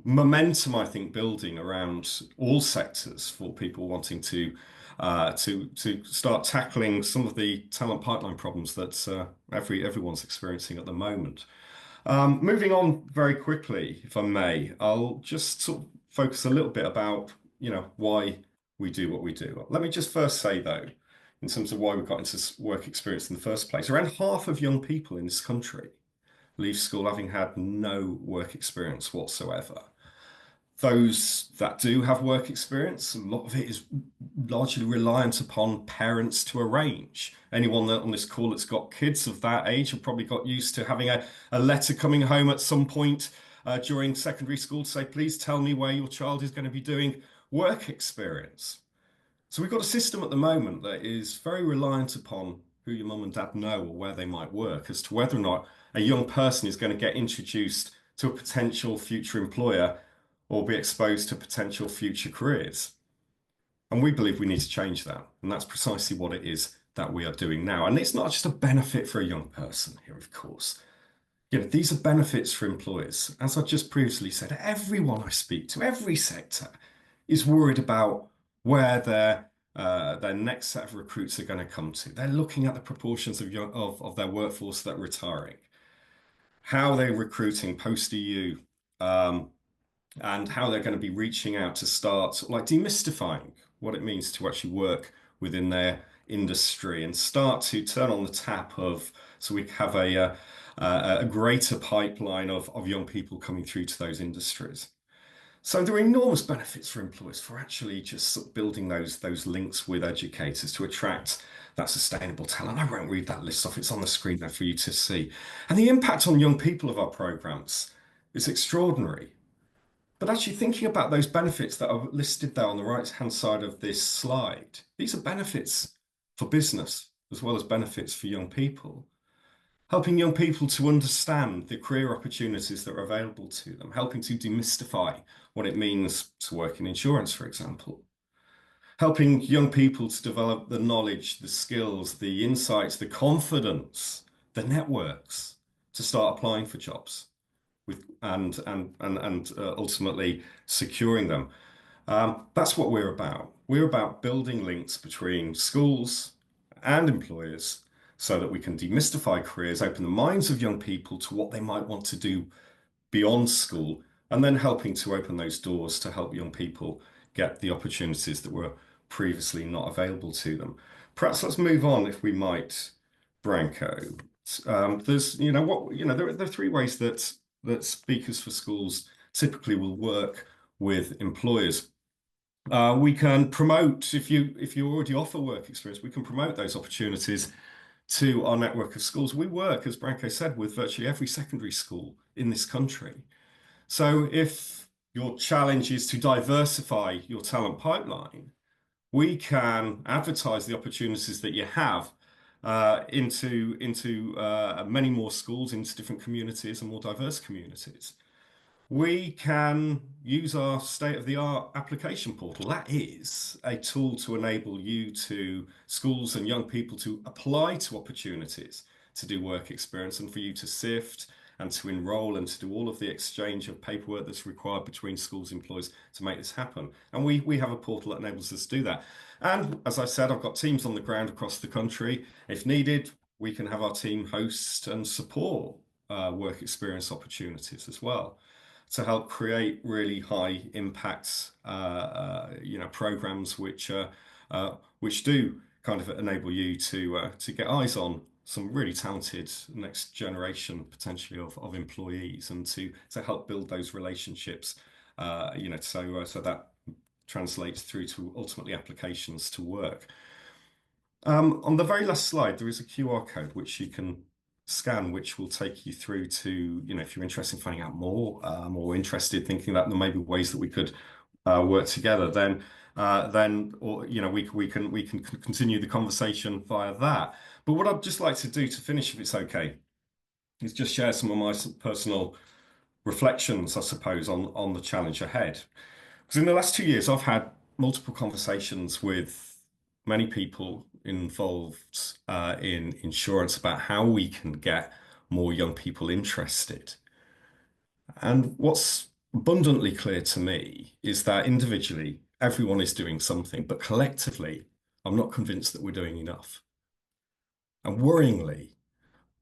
momentum, I think, building around all sectors for people wanting to to start tackling some of the talent pipeline problems that everyone's experiencing at the moment. Moving on very quickly, if I may, I'll just sort of focus a little bit about, why we do what we do. Let me just first say, though, in terms of why we got into work experience in the first place, around half of young people in this country leave school having had no work experience whatsoever. Those that do have work experience, a lot of it is largely reliant upon parents to arrange. Anyone on this call that's got kids of that age have probably got used to having a letter coming home at some point during secondary school to say, please tell me where your child is going to be doing work experience. So we've got a system at the moment that is very reliant upon who your mum and dad know or where they might work as to whether or not a young person is going to get introduced to a potential future employer or be exposed to potential future careers. And we believe we need to change that. And that's precisely what it is that we are doing now. And it's not just a benefit for a young person here, of course. These are benefits for employers. As I just previously said, everyone I speak to, every sector, is worried about where their next set of recruits are going to come to. They're looking at the proportions of their workforce that are retiring, how they're recruiting post-EU, and how they're going to be reaching out to start demystifying what it means to actually work within their industry and start to turn on the tap so we have a greater pipeline of young people coming through to those industries. So there are enormous benefits for employers for actually just sort of building those links with educators to attract that sustainable talent. I won't read that list off, it's on the screen there for you to see. And the impact on young people of our programs is extraordinary. But actually thinking about those benefits that are listed there on the right-hand side of this slide, these are benefits for business as well as benefits for young people. Helping young people to understand the career opportunities that are available to them, helping to demystify what it means to work in insurance, for example. Helping young people to develop the knowledge, the skills, the insights, the confidence, the networks to start applying for jobs. And ultimately securing them. That's what we're about. We're about building links between schools and employers so that we can demystify careers, open the minds of young people to what they might want to do beyond school, and then helping to open those doors to help young people get the opportunities that were previously not available to them. Perhaps let's move on, if we might, Branko. There are three ways that Speakers for Schools typically will work with employers. We can promote, if you already offer work experience, we can promote those opportunities to our network of schools. We work, as Branko said, with virtually every secondary school in this country. So if your challenge is to diversify your talent pipeline, we can advertise the opportunities that you have into many more schools, into different communities and more diverse communities. We can use our state-of-the-art application portal. That is a tool to enable schools and young people to apply to opportunities to do work experience and for you to sift and to enroll and to do all of the exchange of paperwork that's required between schools and employers to make this happen. And we have a portal that enables us to do that. And as I said, I've got teams on the ground across the country. If needed, we can have our team host and support work experience opportunities as well to help create really high impact programs which do kind of enable you to get eyes on some really talented next generation potentially of employees and to help build those relationships, so that translates through to ultimately applications to work. On the very last slide, there is a QR code which you can scan, which will take you through to, if you're interested in finding out more, or interested thinking that there may be ways that we could work together, then we can continue the conversation via that. But what I'd just like to do to finish, if it's okay, is just share some of my personal reflections, I suppose, on the challenge ahead. Because in the last 2 years, I've had multiple conversations with many people involved in insurance about how we can get more young people interested. And what's abundantly clear to me is that individually, everyone is doing something, but collectively, I'm not convinced that we're doing enough. And worryingly,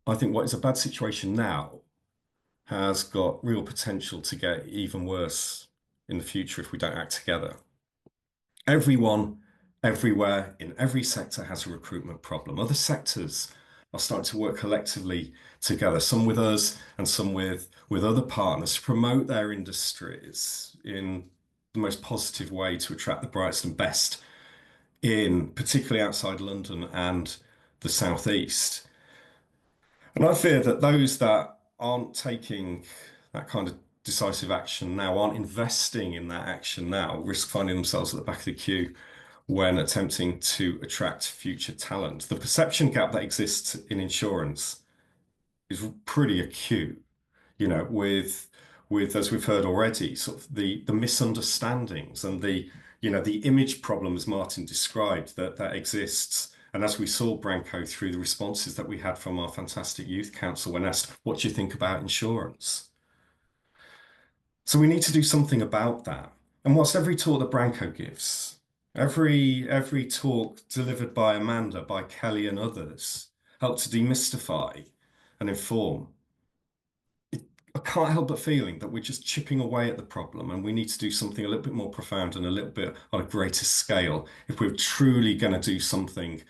I think what is a bad situation now has got real potential to get even worse in the future if we don't act together. Everyone, everywhere, in every sector has a recruitment problem. Other sectors are starting to work collectively together, some with us and some with other partners, to promote their industries in the most positive way to attract the brightest and best in, particularly outside London and the Southeast. And I fear that those that aren't taking that kind of decisive action now, aren't investing in that action now, risk finding themselves at the back of the queue when attempting to attract future talent. The perception gap that exists in insurance is pretty acute, you know, with as we've heard already, sort of the misunderstandings and the image problems Martin described that exists. And as we saw, Branko, through the responses that we had from our fantastic youth council when asked, what do you think about insurance? So we need to do something about that. And whilst every talk that Branko gives, every talk delivered by Amanda, by Kelly and others, help to demystify and inform, I can't help but feeling that we're just chipping away at the problem, and we need to do something a little bit more profound and a little bit on a greater scale if we're truly going to do something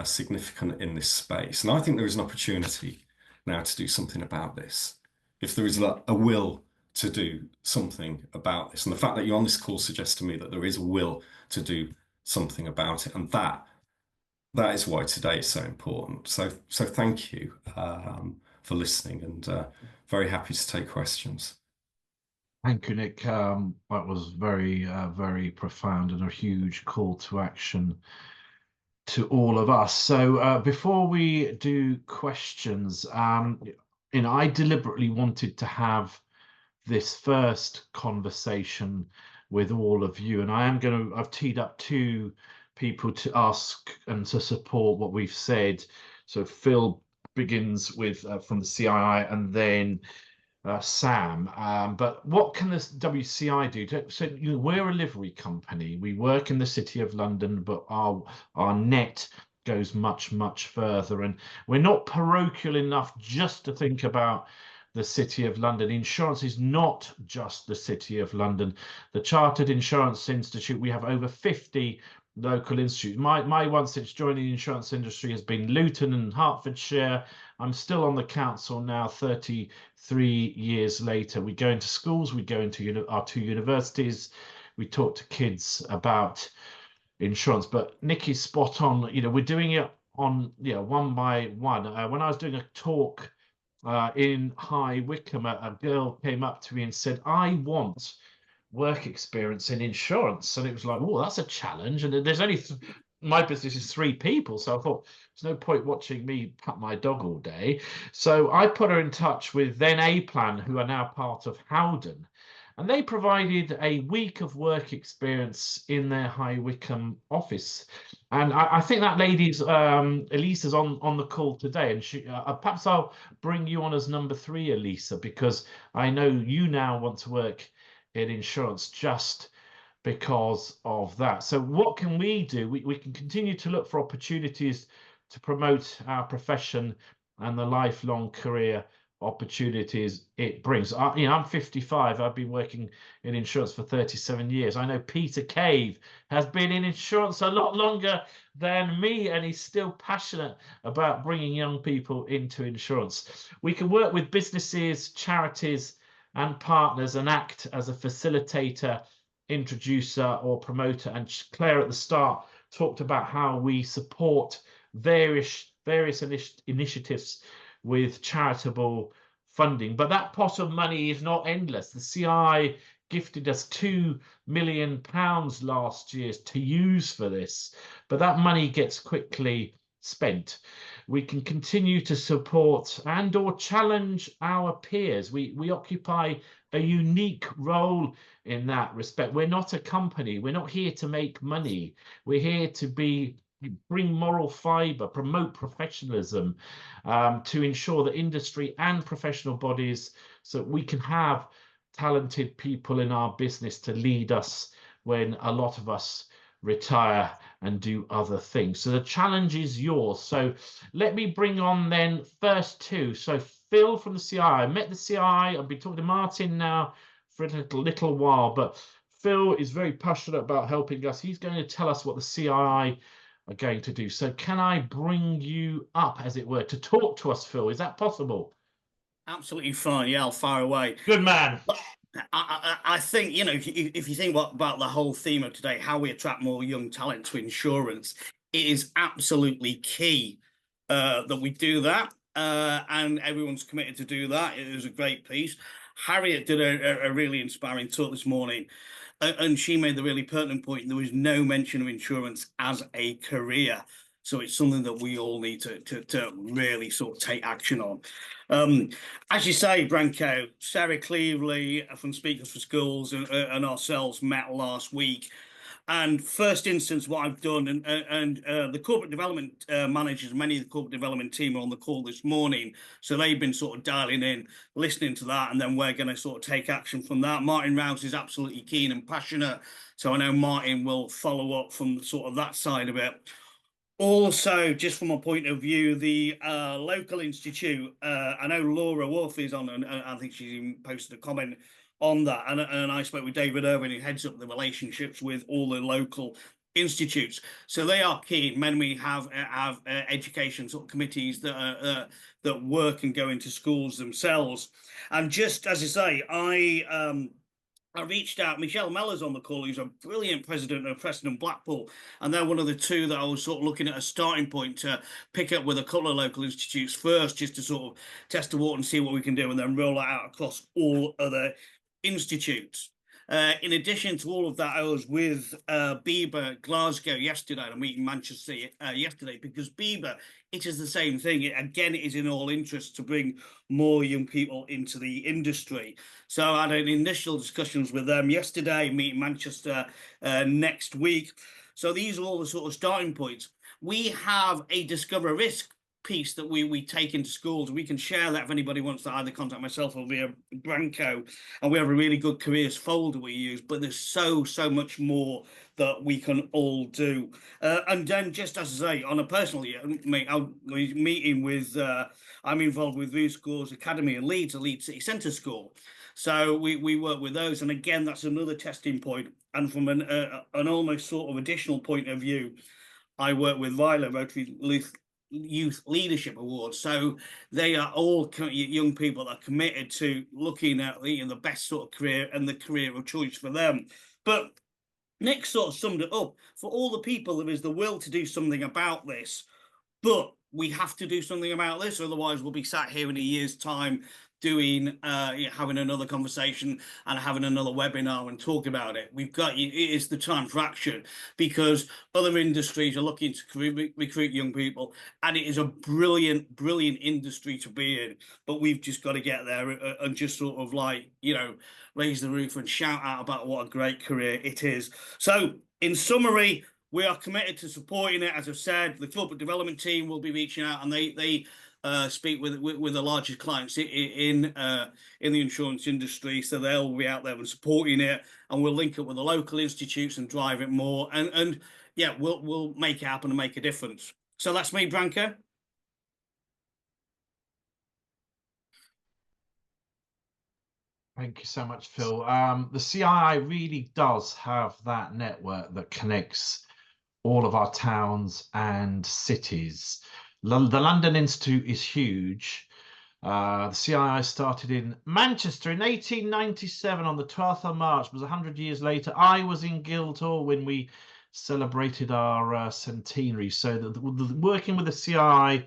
significant in this space. And I think there is an opportunity now to do something about this, if there is a will to do something about this. And the fact that you're on this call suggests to me that there is a will to do something about it, and that is why today is so important. So thank you for listening, and very happy to take questions. Thank you, Nick. That was very, very profound and a huge call to action to all of us. So before we do questions, I deliberately wanted to have this first conversation with all of you, and I've teed up two people to ask and to support what we've said. So Phil begins with from the CII, and then Sam. But what can this WCI do? So we're a livery company. We work in the City of London, but our net goes much, much further, and we're not parochial enough just to think about the City of London. Insurance is not just the City of London. The Chartered Insurance Institute, we have over 50 local institutes. My one since joining the insurance industry has been Luton and Hertfordshire. I'm still on the council now, 33 years later. We go into schools, we go into our two universities, we talk to kids about insurance. But Nikki's spot on. We're doing it on one by one. When I was doing a talk in High Wycombe, a girl came up to me and said, I want work experience in insurance. And it was like, oh, that's a challenge. And there's only my business is 3 people, so I thought there's no point watching me pat my dog all day. So I put her in touch with then A-Plan, who are now part of Howden, and they provided a week of work experience in their High Wycombe office. And I think that lady's Elisa's on the call today, and she perhaps I'll bring you on as number 3, Elisa, because I know you now want to work in insurance just because of that. So what can we do? We can continue to look for opportunities to promote our profession and the lifelong career opportunities it brings. I'm 55. I've been working in insurance for 37 years. I know Peter Cave has been in insurance a lot longer than me, and he's still passionate about bringing young people into insurance. We can work with businesses, charities, and partners and act as a facilitator, introducer, or promoter. And Claire at the start talked about how we support various initiatives with charitable funding, but that pot of money is not endless. The CI gifted us £2 million last year to use for this, but that money gets quickly spent. We can continue to support and or challenge our peers. We occupy a unique role in that respect. We're not a company. We're not here to make money. We're here to bring moral fibre, promote professionalism, to ensure that industry and professional bodies, so we can have talented people in our business to lead us when a lot of us retire and do other things. So the challenge is yours. So let me bring on then first two. So Phil from the CII. I met the CII. I've been talking to Martin now for a little while, but Phil is very passionate about helping us. He's going to tell us what the CII are going to do. So can I bring you up, as it were, to talk to us, Phil? Is that possible? Absolutely fine. Yeah, I'll fire away. Good man. I think, you know, if you think about the whole theme of today, how we attract more young talent to insurance, it is absolutely key that we do that, and everyone's committed to do that. It was a great piece. Harriet did a really inspiring talk this morning, and she made the really pertinent point. There was no mention of insurance as a career. So it's something that we all need to really sort of take action on. As you say, Branko, Sarah Cleveley from Speakers for Schools and ourselves met last week. And first instance, what I've done, and the corporate development managers, many of the corporate development team are on the call this morning. So they've been sort of dialing in, listening to that, and then we're going to sort of take action from that. Martin Rouse is absolutely keen and passionate. So I know Martin will follow up from sort of that side of it. Also, just from a point of view, the local institute, I know Laura Wolf is on, and I think she even posted a comment on that. And I spoke with David Irwin, who heads up the relationships with all the local institutes. So they are key. We have education sort of committees that that work and go into schools themselves. And just as I say, I reached out. Michelle Mellor's on the call, who's a brilliant president of Preston Blackpool, and they're one of the two that I was sort of looking at a starting point to pick up with a couple of local institutes first, just to sort of test the water and see what we can do, and then roll it out across all other institutes. In addition to all of that, I was with BEBA Glasgow yesterday, a meeting in Manchester yesterday, because BEBA, it is the same thing. Again, it is in all interests to bring more young people into the industry. So I had initial discussions with them yesterday, meeting Manchester next week. So these are all the sort of starting points. We have a Discover Risk piece that we take into schools. We can share that if anybody wants to either contact myself or via Branko, and we have a really good careers folder we use, but there's so much more that we can all do. And then, just as I say, on a personal note, I'll be meeting with I'm involved with View Schools Academy in Leeds, a Leeds City Centre school. So we work with those, and again, that's another testing point. And from an almost sort of additional point of view, I work with Viola Rotary Youth Leadership Awards. So they are all young people that are committed to looking at the best sort of career and the career of choice for them. But Nick sort of summed it up. For all the people, there is the will to do something about this, but we have to do something about this, otherwise we'll be sat here in a year's time doing having another conversation and having another webinar and talk about it. It is the time for action, because other industries are looking to recruit young people, and it is a brilliant industry to be in. But we've just got to get there and just sort of raise the roof and shout out about what a great career it is. So in summary, we are committed to supporting it. As I've said, the corporate development team will be reaching out, and they speak with the largest clients in the insurance industry, so they'll be out there and supporting it, and we'll link up with the local institutes and drive it more, and yeah, we'll make it happen and make a difference. So that's me, Branko. Thank you so much, Phil. The CII really does have that network that connects all of our towns and cities. The London Institute is huge. The CII started in Manchester in 1897 on the 12th of March. It was 100 years later. I was in Guildhall when we celebrated our centenary. So working with the CII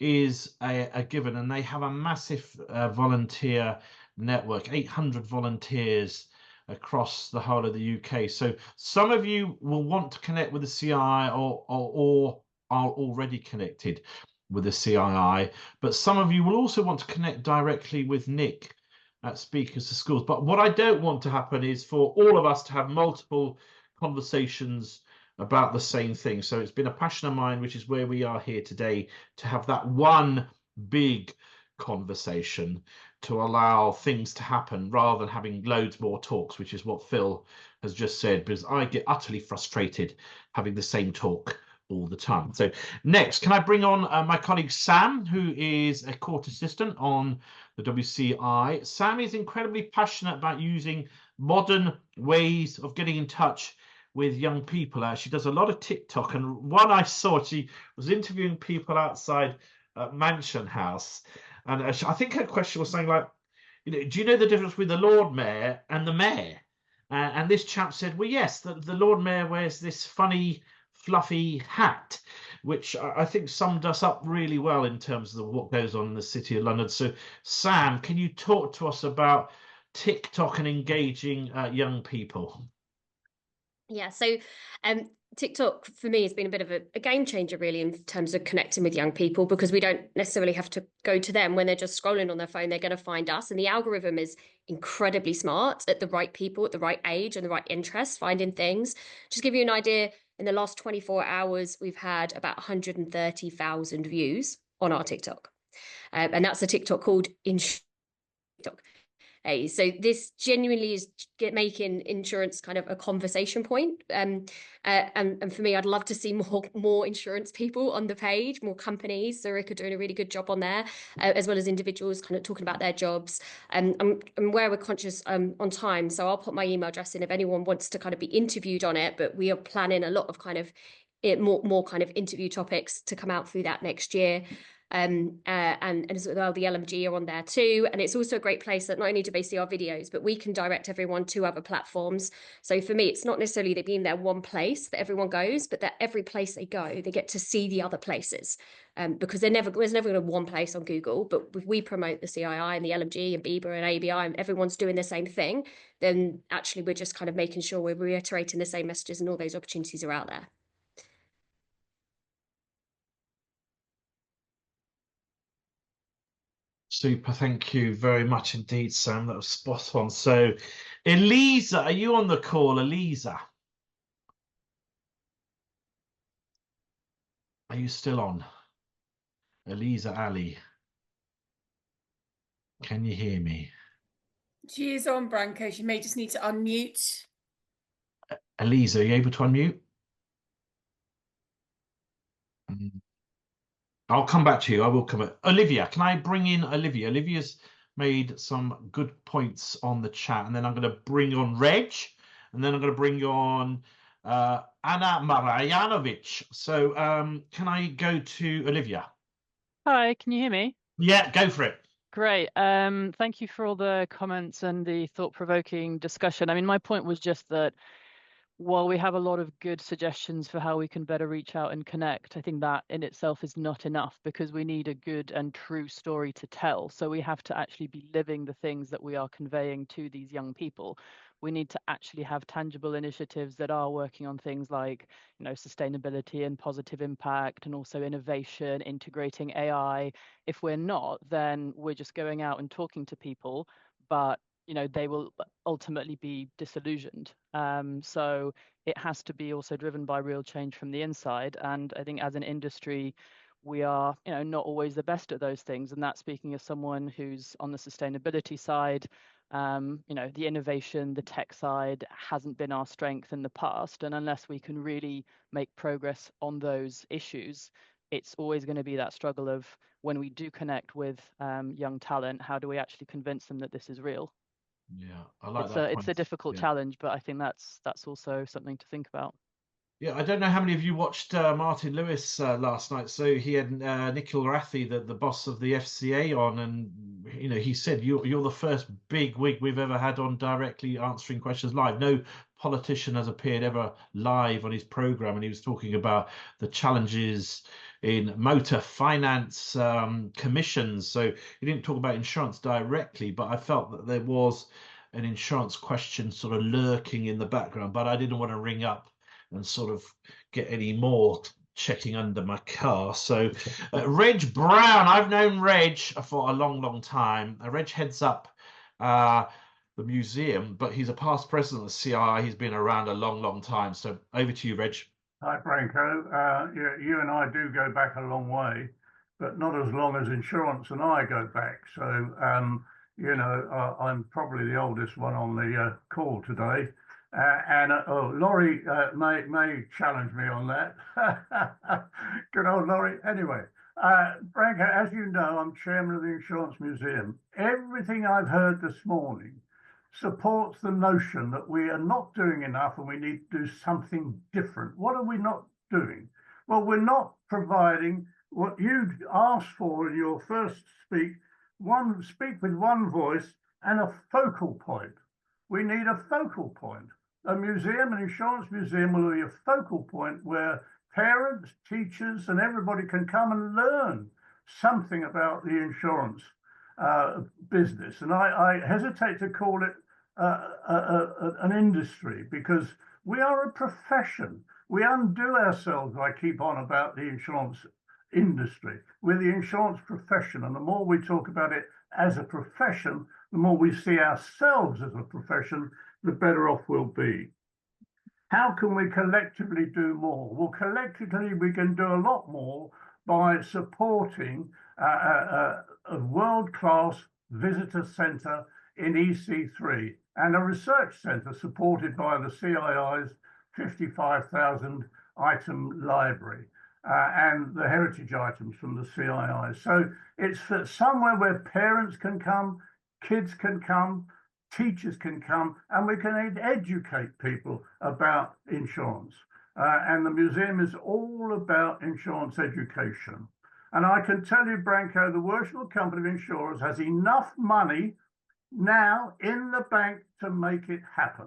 is a given, and they have a massive volunteer network, 800 volunteers across the whole of the UK. So some of you will want to connect with the CII or are already connected with the CII, but some of you will also want to connect directly with Nick at Speakers to Schools. But what I don't want to happen is for all of us to have multiple conversations about the same thing. So it's been a passion of mine, which is where we are here today, to have that one big conversation to allow things to happen rather than having loads more talks, which is what Phil has just said, because I get utterly frustrated having the same talk all the time. So next, can I bring on my colleague Sam, who is a court assistant on the WCI. Sam is incredibly passionate about using modern ways of getting in touch with young people. She does a lot of TikTok, and one I saw, she was interviewing people outside Mansion House, and I think her question was something like, do you know the difference between the Lord Mayor and the Mayor? And this chap said, well, yes, the Lord Mayor wears this funny fluffy hat, which I think summed us up really well in terms of what goes on in the City of London. So Sam, can you talk to us about TikTok and engaging young people? Yeah, so TikTok for me has been a bit of a game changer really in terms of connecting with young people, because we don't necessarily have to go to them when they're just scrolling on their phone. They're going to find us, and the algorithm is incredibly smart at the right people at the right age and the right interests, finding things. Just give you an idea, in the last 24 hours, we've had about 130,000 views on our TikTok. And that's a TikTok called TikTok. So this genuinely is making insurance kind of a conversation point. And for me, I'd love to see more insurance people on the page, more companies. Zurich are doing a really good job on there, as well as individuals kind of talking about their jobs. And where we're conscious on time, so I'll put my email address in if anyone wants to kind of be interviewed on it. But we are planning a lot of kind of more kind of interview topics to come out through that next year. And as well, the LMG are on there too, and it's also a great place that not only do they see our videos, but we can direct everyone to other platforms. So for me, it's not necessarily they being there one place that everyone goes, but that every place they go, they get to see the other places, because there's never going to be one place on Google. But if we promote the CII and the LMG and BIBA and ABI, and everyone's doing the same thing, then actually we're just kind of making sure we're reiterating the same messages, and all those opportunities are out there. Super, thank you very much indeed, Sam. That was spot on. So, Elisa, are you on the call, Elisa? Are you still on? Elisa Ali. Can you hear me? She is on, Branko. She may just need to unmute. Elisa, are you able to unmute? I'll come back to you. I will come back. Olivia, can I bring in Olivia? Olivia's made some good points on the chat, and then I'm going to bring on Reg, and then I'm going to bring on Anna Marjanovic. So can I go to Olivia? Hi, can you hear me? Yeah, go for it. Great. Thank you for all the comments and the thought-provoking discussion. I mean, my point was just that while we have a lot of good suggestions for how we can better reach out and connect, I think that in itself is not enough, because we need a good and true story to tell. So we have to actually be living the things that we are conveying to these young people. We need to actually have tangible initiatives that are working on things like, sustainability and positive impact, and also innovation, integrating AI. If we're not, then we're just going out and talking to people, but they will ultimately be disillusioned. So it has to be also driven by real change from the inside. And I think as an industry, we are, not always the best at those things. And that's speaking as someone who's on the sustainability side. The innovation, the tech side hasn't been our strength in the past. And unless we can really make progress on those issues, it's always going to be that struggle of, when we do connect with young talent, how do we actually convince them that this is real? Yeah, I like that. It's a difficult challenge, but I think that's also something to think about. Yeah, I don't know how many of you watched Martin Lewis last night. So he had Nikhil Rathi, the boss of the FCA, on, and he said you're the first big wig we've ever had on directly answering questions live. No politician has appeared ever live on his program, and he was talking about the challenges in motor finance commissions. So he didn't talk about insurance directly, but I felt that there was an insurance question sort of lurking in the background, but I didn't want to ring up and sort of get any more checking under my car. So Reg Brown, I've known Reg for a long time. Reg heads up the museum, but he's a past president of CII. He's been around a long time. So over to you, Reg. Hi, Branko. You and I do go back a long way, but not as long as insurance and I go back. So I'm probably the oldest one on the call today. Laurie may challenge me on that. Good old Laurie. Anyway, Branko, as you know, I'm chairman of the Insurance Museum. Everything I've heard this morning supports the notion that we are not doing enough and we need to do something different. What are we not doing? Well, we're not providing what you asked for in your first speak with one voice and a focal point. We need a focal point. A museum, an insurance museum, will be a focal point where parents, teachers, and everybody can come and learn something about the insurance business. And I hesitate to call it an industry, because we are a profession. We undo ourselves by keep on about the insurance industry. We're the insurance profession, and the more we talk about it as a profession, the more we see ourselves as a profession, the better off we'll be. How can we collectively do more? Well, collectively we can do a lot more by supporting a world-class visitor centre in EC3 and a research centre supported by the CII's 55,000 item library and the heritage items from the CII. So it's somewhere where parents can come, kids can come, teachers can come, and we can educate people about insurance. And the museum is all about insurance education. And I can tell you, Branko, the Worshipful Company of Insurers has enough money now in the bank to make it happen.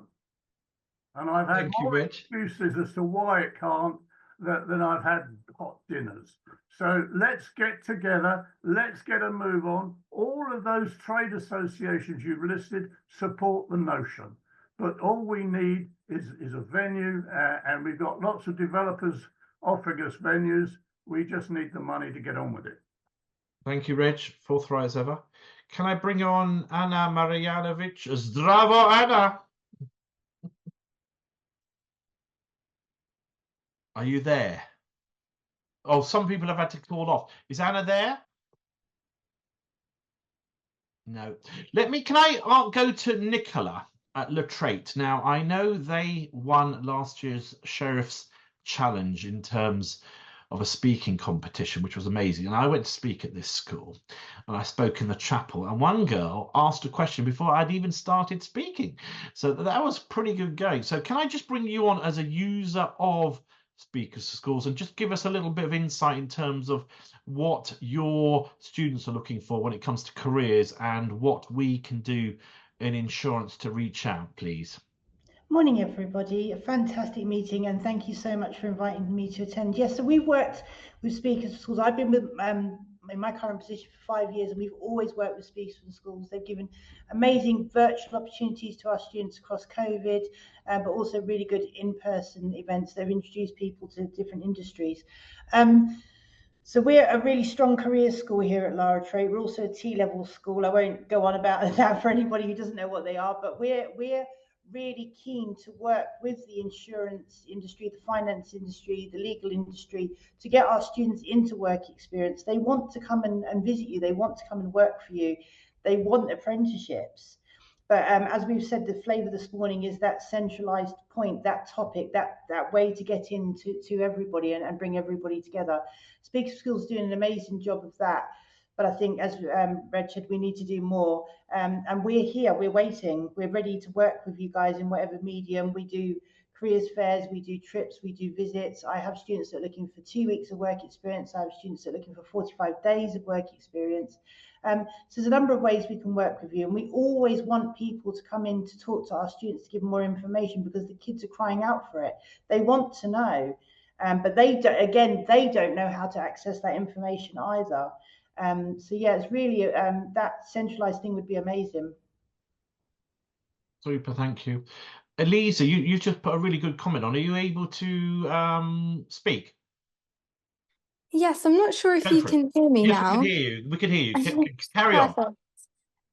And I've had more excuses as to why it can't than I've had hot dinners. So let's get together, let's get a move on. All of those trade associations you've listed support the notion, but all we need is a venue, and we've got lots of developers offering us venues. We just need the money to get on with it. Thank you, Reg. Forthright as ever. Can I bring on Anna Marjanovic? Zdravo, Anna. Are you there? Oh, some people have had to call off. Is Anna there? No. Can I go to Nicola at Latrait? Now, I know they won last year's Sheriff's Challenge in terms of a speaking competition, which was amazing. And I went to speak at this school, and I spoke in the chapel, and one girl asked a question before I'd even started speaking. So that was pretty good going. So can I just bring you on as a user of Speakers for Schools and just give us a little bit of insight in terms of what your students are looking for when it comes to careers and what we can do in insurance to reach out, please? Morning, everybody. A fantastic meeting, and thank you so much for inviting me to attend. Yes, so we've worked with Speakers for Schools. I've been with in my current position for 5 years, and we've always worked with Speakers for Schools. They've given amazing virtual opportunities to our students across COVID, but also really good in-person events. They've introduced people to different industries. So we're a really strong career school here at Lara Trait. We're also a T-level school. I won't go on about that for anybody who doesn't know what they are, but we're really keen to work with the insurance industry, the finance industry, the legal industry, to get our students into work experience. They want to come and visit you. They want to come and work for you. They want apprenticeships. But as we've said, the flavour this morning is that centralised point, that topic, that way to get into everybody and bring everybody together. Speakers for Schools is doing an amazing job of that. But I think, as Reg said, we need to do more. And we're here, we're waiting, we're ready to work with you guys in whatever medium. We do careers fairs, we do trips, we do visits. I have students that are looking for 2 weeks of work experience. I have students that are looking for 45 days of work experience. So there's a number of ways we can work with you. And we always want people to come in to talk to our students to give them more information, because the kids are crying out for it. They want to know, but they don't know how to access that information either. So yeah, it's really that centralized thing would be amazing. Super, thank you. Elisa, you just put a really good comment on. Are you able to speak? Yes, I'm not sure if you can hear me now. Yes, we can hear you. We can hear you. Carry on.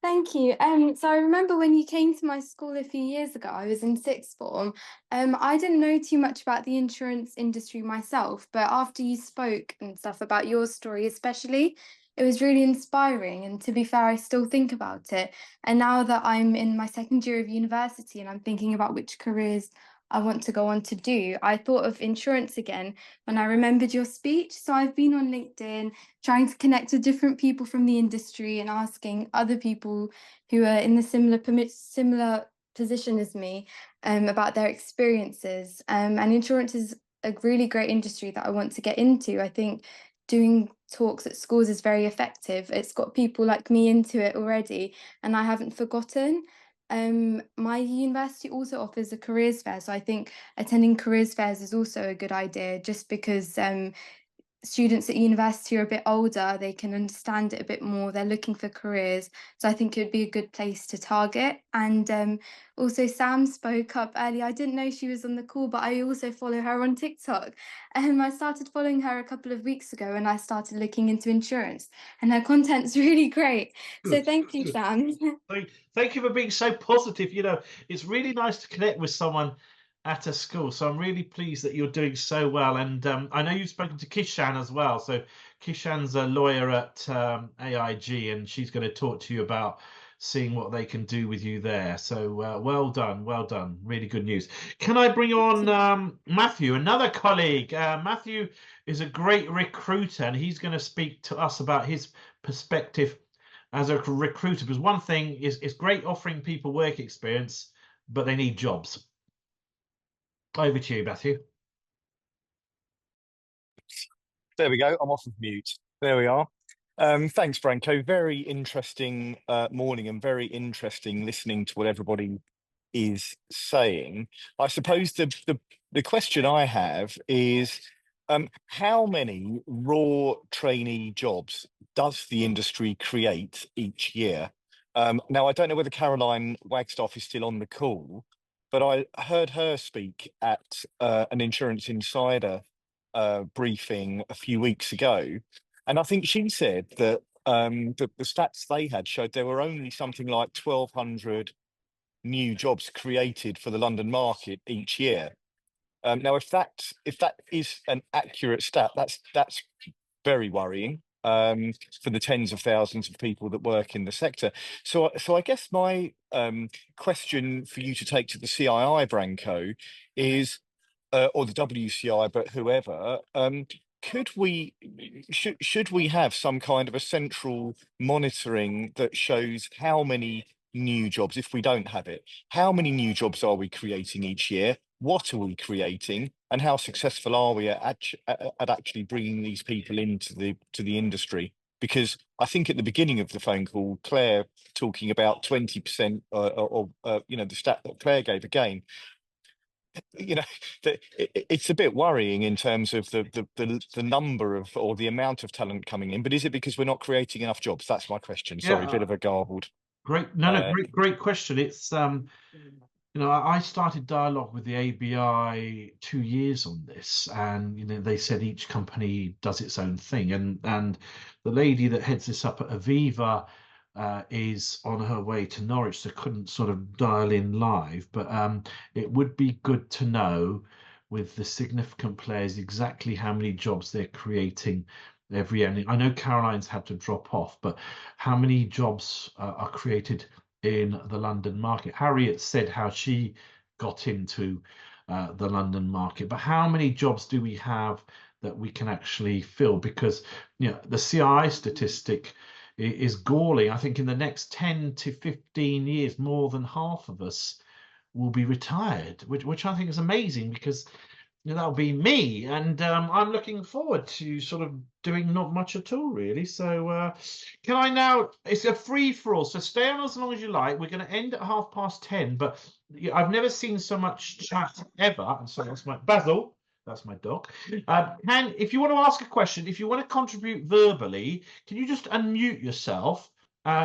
Thank you. So I remember when you came to my school a few years ago, I was in sixth form. I didn't know too much about the insurance industry myself, but after you spoke and stuff about your story especially, it was really inspiring. And to be fair, I still think about it. And now that I'm in my second year of university and I'm thinking about which careers I want to go on to do, I thought of insurance again when I remembered your speech. So I've been on LinkedIn trying to connect with different people from the industry and asking other people who are in the similar position as me about their experiences. And insurance is a really great industry that I want to get into. I think doing talks at schools is very effective. It's got people like me into it already, and I haven't forgotten. My university also offers a careers fair, so I think attending careers fairs is also a good idea, just because students at university are a bit older, they can understand it a bit more, they're looking for careers, so I think it would be a good place to target. And also Sam spoke up earlier. I didn't know she was on the call, but I also follow her on TikTok. I started following her a couple of weeks ago and I started looking into insurance, and her content's really great. So thank you, Sam. Thank you for being so positive. You know, it's really nice to connect with someone at a school. So I'm really pleased that you're doing so well. And I know you've spoken to Kishan as well. So Kishan's a lawyer at AIG, and she's going to talk to you about seeing what they can do with you there. So well done, well done. Really good news. Can I bring on Matthew, another colleague? Matthew is a great recruiter, and he's going to speak to us about his perspective as a recruiter. Because one thing is, it's great offering people work experience, but they need jobs. Over to you, Matthew. There we go. I'm off of mute. There we are. Thanks, Branko. Very interesting morning, and very interesting listening to what everybody is saying. I suppose the question I have is, how many raw trainee jobs does the industry create each year? Now, I don't know whether Caroline Wagstaff is still on the call, but I heard her speak at an Insurance Insider briefing a few weeks ago, and I think she said that the stats they had showed there were only something like 1,200 new jobs created for the London market each year. Now, if that is an accurate stat, that's very worrying for the tens of thousands of people that work in the sector. So I guess my question for you to take to the CII, Branko, is, or the WCI, but whoever, should we have some kind of a central monitoring that shows how many new jobs, if we don't have it, how many new jobs are we creating each year? What are we creating, and how successful are we at actually bringing these people into the industry? Because I think at the beginning of the phone call, Claire talking about 20%, or you know, the stat that Claire gave again, you know, it's a bit worrying in terms of the number of, or the amount of talent coming in. But is it because we're not creating enough jobs? That's my question. Sorry, a bit of a garbled. Great, great question. It's you know, I started dialogue with the ABI 2 years on this, and you know, they said each company does its own thing, and the lady that heads this up at Aviva is on her way to Norwich, so couldn't sort of dial in live, but it would be good to know with the significant players exactly how many jobs they're creating every year. I know Caroline's had to drop off, but how many jobs are created in the London market? Harriet said how she got into the London market, but how many jobs do we have that we can actually fill? Because you know, the CII statistic is galling. I think in the next 10 to 15 years, more than half of us will be retired, which I think is amazing, because you know, that'll be me, and I'm looking forward to sort of doing not much at all, really. So can I now, it's a free-for-all, so stay on as long as you like. We're going to end at 10:30, but I've never seen so much chat ever. And so that's my Basil, that's my dog. If you want to ask a question, if you want to contribute verbally, can you just unmute yourself?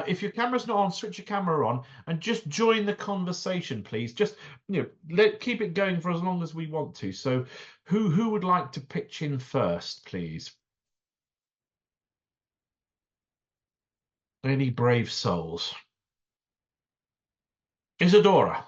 If your camera's not on, switch your camera on and just join the conversation, please. Just, you know, keep it going for as long as we want to. So who would like to pitch in first, please? Any brave souls? Isadora.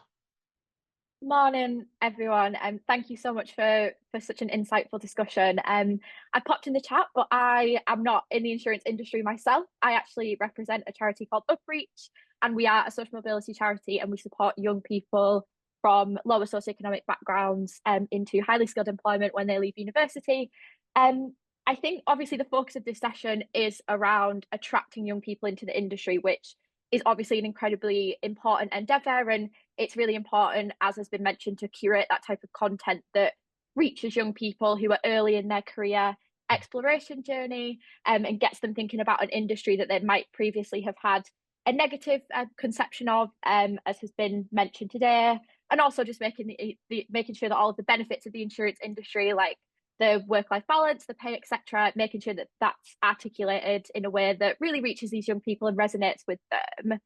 Morning, everyone, and thank you so much for such an insightful discussion. I popped in the chat, but I am not in the insurance industry myself. I actually represent a charity called Upreach, and we are a social mobility charity, and we support young people from lower socioeconomic backgrounds into highly skilled employment when they leave university. I think obviously the focus of this session is around attracting young people into the industry, which is obviously an incredibly important endeavour, and it's really important, as has been mentioned, to curate that type of content that reaches young people who are early in their career exploration journey, and gets them thinking about an industry that they might previously have had a negative conception of, as has been mentioned today, and also just making sure that all of the benefits of the insurance industry, like the work-life balance, the pay, etc., making sure that that's articulated in a way that really reaches these young people and resonates with them.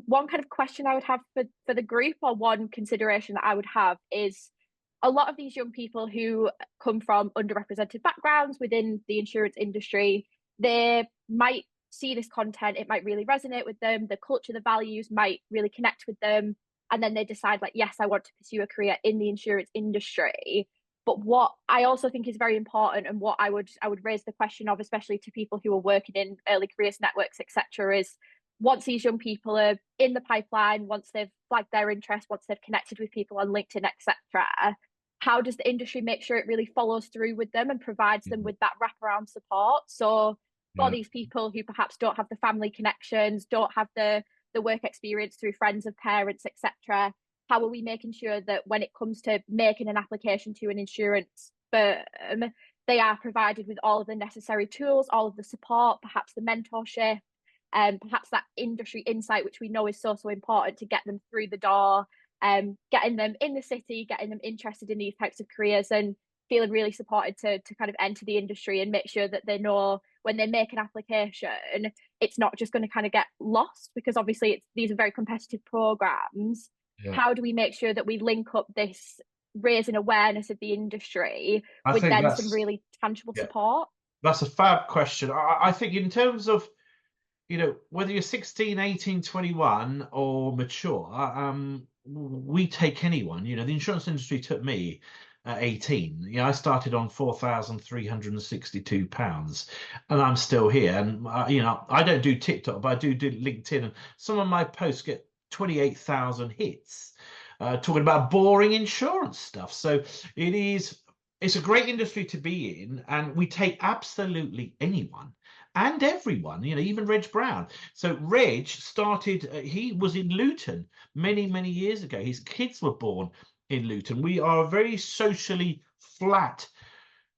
One kind of question I would have for the group, or one consideration that I would have, is a lot of these young people who come from underrepresented backgrounds within the insurance industry, they might see this content, it might really resonate with them, the culture, the values might really connect with them, and then they decide, like, yes, I want to pursue a career in the insurance industry. But what I also think is very important, and what I would raise the question of, especially to people who are working in early careers networks, etc., is once these young people are in the pipeline, once they've flagged their interest, once they've connected with people on LinkedIn, etc., how does the industry make sure it really follows through with them and provides them with that wraparound support? So for these people who perhaps don't have the family connections, don't have the work experience through friends of parents, etc., how are we making sure that when it comes to making an application to an insurance firm, they are provided with all of the necessary tools, all of the support, perhaps the mentorship, and perhaps that industry insight, which we know is so important to get them through the door, getting them in the city, getting them interested in these types of careers, and feeling really supported to kind of enter the industry and make sure that they know when they make an application, it's not just going to kind of get lost, because obviously these are very competitive programs. Yeah. How do we make sure that we link up this raising awareness of the industry with then some really tangible support? That's a fab question. I think in terms of, you know, whether you're 16, 18, 21 or mature, we take anyone. You know, the insurance industry took me at 18. You know, I started on £4,362 and I'm still here. And, you know, I don't do TikTok, but I do LinkedIn. And some of my posts get 28,000 hits talking about boring insurance stuff. So it's a great industry to be in, and we take absolutely anyone and everyone, you know, even Reg Brown. So Reg started, he was in Luton many years ago. His kids were born in Luton. We are a very socially flat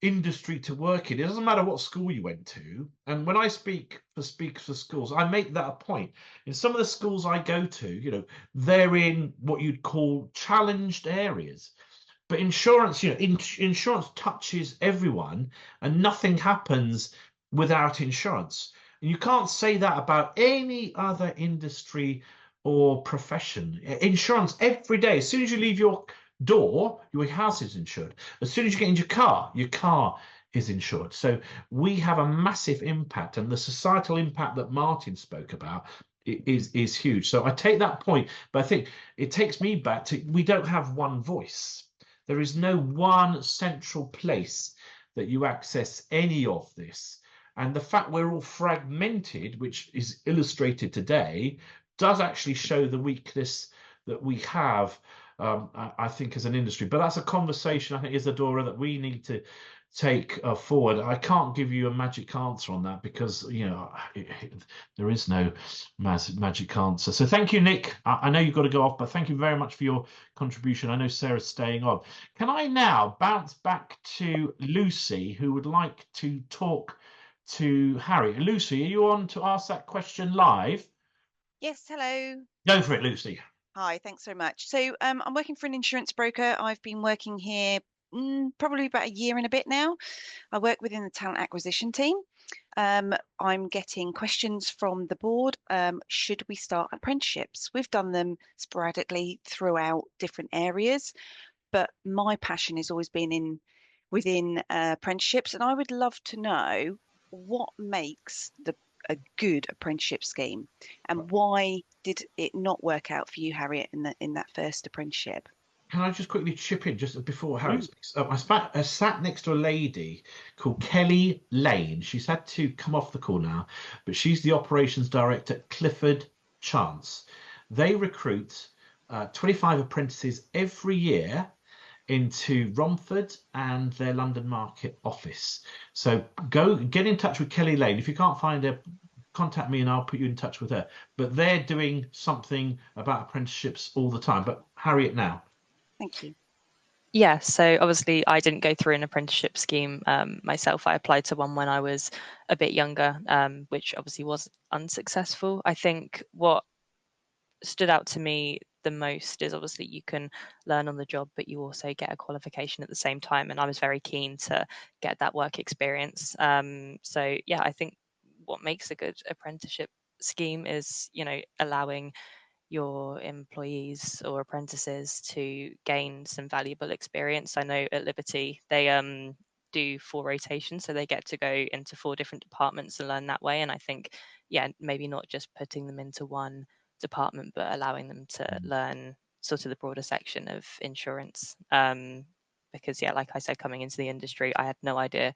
industry to work in. It doesn't matter what school you went to. And when I speak for Speakers for Schools, I make that a point. In some of the schools I go to, you know, they're in what you'd call challenged areas. But insurance, you know, insurance touches everyone, and nothing happens without insurance. And you can't say that about any other industry or profession. Insurance every day, as soon as you leave your door, your house is insured. As soon as you get into your car is insured. So we have a massive impact, and the societal impact that Martin spoke about is huge. So I take that point, but I think it takes me back to, we don't have one voice. There is no one central place that you access any of this. And the fact we're all fragmented, which is illustrated today, does actually show the weakness that we have, I think, as an industry. But that's a conversation, I think, Isadora, that we need to take forward. I can't give you a magic answer on that, because, you know, there is no magic answer. So thank you, Nick. I know you've got to go off, but thank you very much for your contribution. I know Sarah's staying on. Can I now bounce back to Lucy, who would like to talk to Harry? Lucy, are you on to ask that question live? Yes, hello. Go for it, Lucy. Hi, thanks very much. So I'm working for an insurance broker. I've been working here probably about a year and a bit now. I work within the talent acquisition team. I'm getting questions from the board. Should we start apprenticeships? We've done them sporadically throughout different areas, but my passion has always been within apprenticeships, and I would love to know what makes a good apprenticeship scheme, and why did it not work out for you, Harriet, in that first apprenticeship? Can I just quickly chip in just before Harry speaks? I sat next to a lady called Kelly Lane. She's had to come off the call now, but she's the operations director at Clifford Chance. They recruit 25 apprentices every year into Romford and their London Market office. So go get in touch with Kelly Lane. If you can't find her, contact me and I'll put you in touch with her. But they're doing something about apprenticeships all the time. But Harriet now. Thank you. Yeah, so obviously I didn't go through an apprenticeship scheme myself. I applied to one when I was a bit younger, which obviously was unsuccessful. I think what stood out to me the most is obviously you can learn on the job, but you also get a qualification at the same time. And I was very keen to get that work experience. So yeah, I think what makes a good apprenticeship scheme is, you know, allowing your employees or apprentices to gain some valuable experience. I know at Liberty they do 4 rotations, so they get to go into 4 different departments and learn that way. And I think, yeah, maybe not just putting them into one department, but allowing them to learn sort of the broader section of insurance. Because yeah, like I said, coming into the industry, I had no idea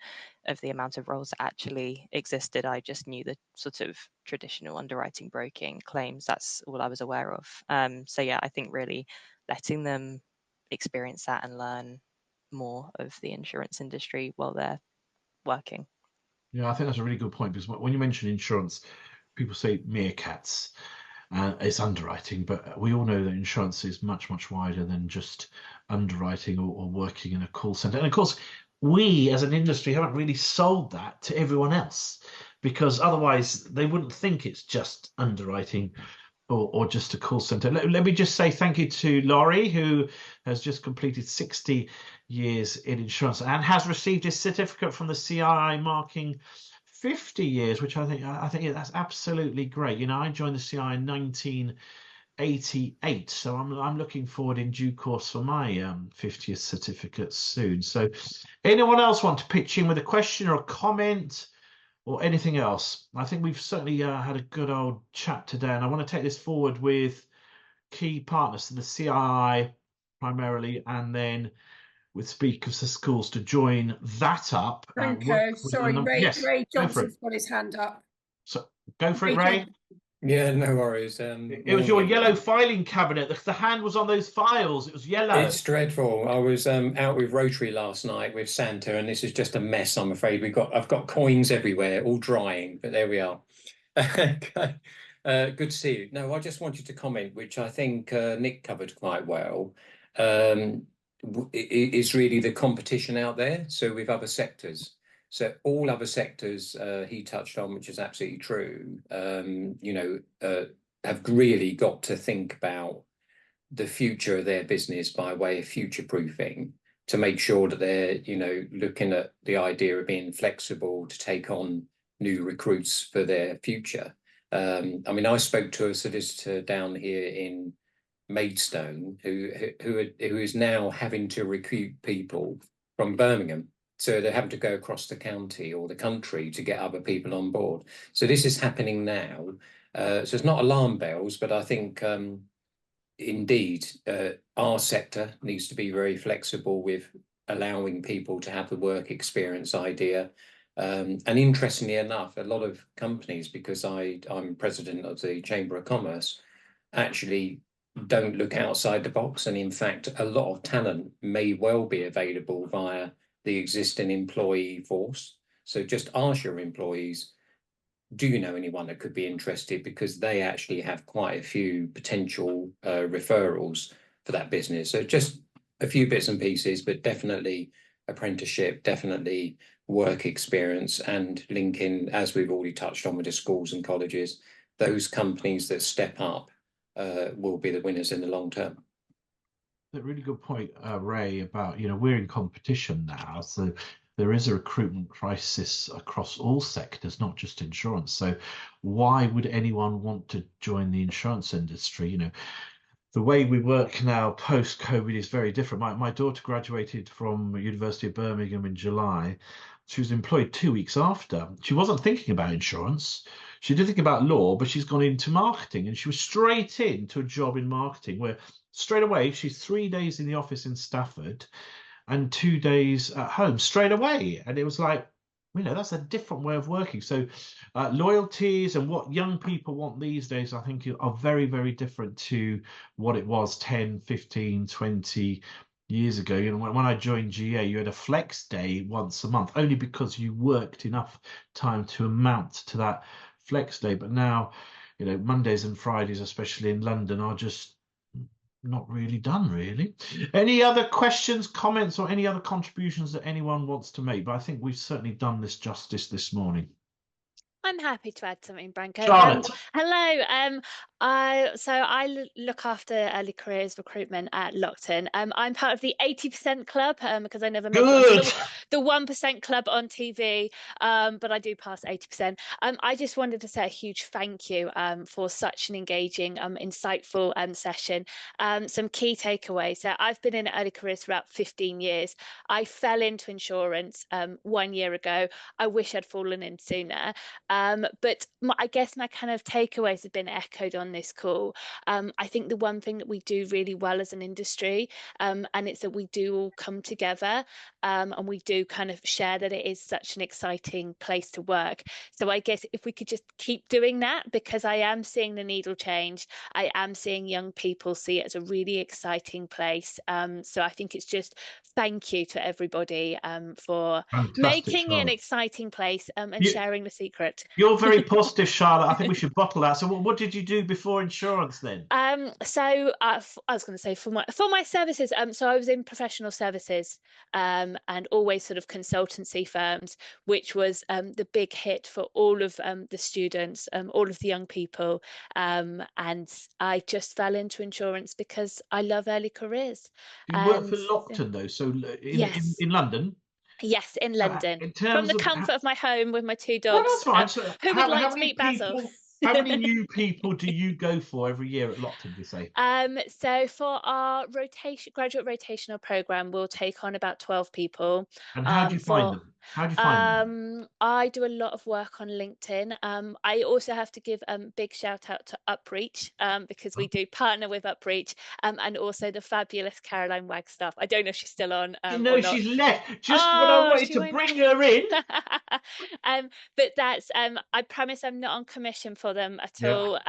of the amount of roles that actually existed. I just knew the sort of traditional underwriting, broking, claims. That's all I was aware of. So yeah, I think really letting them experience that and learn more of the insurance industry while they're working. Yeah, I think that's a really good point, because when you mention insurance, people say meerkats. It's underwriting, but we all know that insurance is much, much wider than just underwriting or working in a call center. And of course, we as an industry haven't really sold that to everyone else, because otherwise they wouldn't think it's just underwriting or just a call center. Let me just say thank you to Laurie, who has just completed 60 years in insurance and has received his certificate from the CII marking 50 years, which I think that's absolutely great. You know, I joined the CI in 1988, so I'm looking forward in due course for my 50th certificate soon. So anyone else want to pitch in with a question or a comment or anything else? I think we've certainly had a good old chat today, and I want to take this forward with key partners, so the CII primarily, and then with speakers for schools to join that up. Franco, sorry, Ray, yes, Ray Johnson's got his hand up. So go for it, Ray. Yeah, no worries. It was your yellow filing cabinet. The hand was on those files. It was yellow. It's dreadful. I was out with Rotary last night with Santa, and this is just a mess. I'm afraid I've got coins everywhere, all drying. But there we are. Okay. Good to see you. No, I just wanted to comment, which I think Nick covered quite well. Is really the competition out there. So with other sectors. So all other sectors he touched on, which is absolutely true, you know, have really got to think about the future of their business by way of future proofing, to make sure that they're, you know, looking at the idea of being flexible to take on new recruits for their future. I mean, I spoke to a solicitor down here in Maidstone who is now having to recruit people from Birmingham. So they're having to go across the county or the country to get other people on board. So this is happening now. So it's not alarm bells, but I think indeed our sector needs to be very flexible with allowing people to have the work experience idea. And interestingly enough, a lot of companies, because I'm president of the Chamber of Commerce, actually don't look outside the box. And in fact, a lot of talent may well be available via the existing employee force. So just ask your employees, do you know anyone that could be interested? Because they actually have quite a few potential referrals for that business. So just a few bits and pieces, but definitely apprenticeship, definitely work experience, and linking, as we've already touched on with the schools and colleges, those companies that step up will be the winners in the long term. A really good point, Ray, about, you know, we're in competition now, so there is a recruitment crisis across all sectors, not just insurance. So why would anyone want to join the insurance industry? You know, the way we work now post-COVID is very different. My daughter graduated from University of Birmingham in July. She was employed 2 weeks after. She wasn't thinking about insurance. She did think about law, but she's gone into marketing, and she was straight into a job in marketing where straight away. She's 3 days in the office in Stafford and 2 days at home straight away. And it was like, that's a different way of working. So loyalties and what young people want these days, I think, are very, very different to what it was 10, 15, 20 years ago. When I joined GA, you had a flex day once a month, only because you worked enough time to amount to that flex day. But now, Mondays and Fridays, especially in London, are just not really done, really. Any other questions, comments, or any other contributions that anyone wants to make? But I think we've certainly done this justice this morning. I'm happy to add something, Branko. Charlotte. Hello. I look after early careers recruitment at Lockton. I'm part of the 80% club because I never made the 1% club on TV, but I do pass 80%. I just wanted to say a huge thank you for such an engaging, insightful session. Some key takeaways. So I've been in early careers for about 15 years. I fell into insurance 1 year ago. I wish I'd fallen in sooner. But I guess my kind of takeaways have been echoed on this call. I think the one thing that we do really well as an industry, and it's that we do all come together and we do kind of share that it is such an exciting place to work. So I guess if we could just keep doing that, because I am seeing the needle change. I am seeing young people see it as a really exciting place. So I think it's just thank you to everybody for making it an exciting place and sharing the secret. You're very positive, Charlotte. I think we should bottle that. So what did you do before insurance then? So I was going to say for my services, so I was in professional services and always sort of consultancy firms, which was the big hit for all of the students, all of the young people. And I just fell into insurance because I love early careers. You work for Lockton though, so in London? Yes, in London, from the comfort of my home with my 2 dogs. Well, that's fine. So who would like to meet Basil? How many new people do you go for every year at Lockton, do you say? So for our graduate rotational program, we'll take on about 12 people. And how do you find them? How do you find them? I do a lot of work on LinkedIn. I also have to give a big shout out to Upreach because we do partner with Upreach and also the fabulous Caroline Wagstaff. I don't know if she's still on. No, she's left. Just when I wanted to bring her in. But that's I promise I'm not on commission for them at all.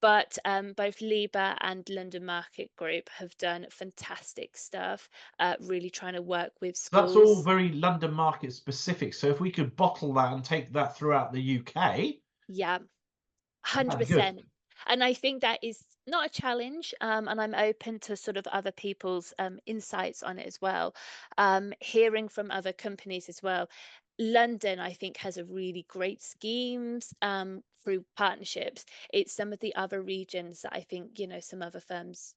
But both Liba and London Market Group have done fantastic stuff, really trying to work with schools. That's all very London Market specific. So if we could bottle that and take that throughout the UK. Yeah, 100%. And I think that is not a challenge. And I'm open to sort of other people's insights on it as well. Hearing from other companies as well. London, I think, has a really great schemes through partnerships. It's some of the other regions that I think, some other firms,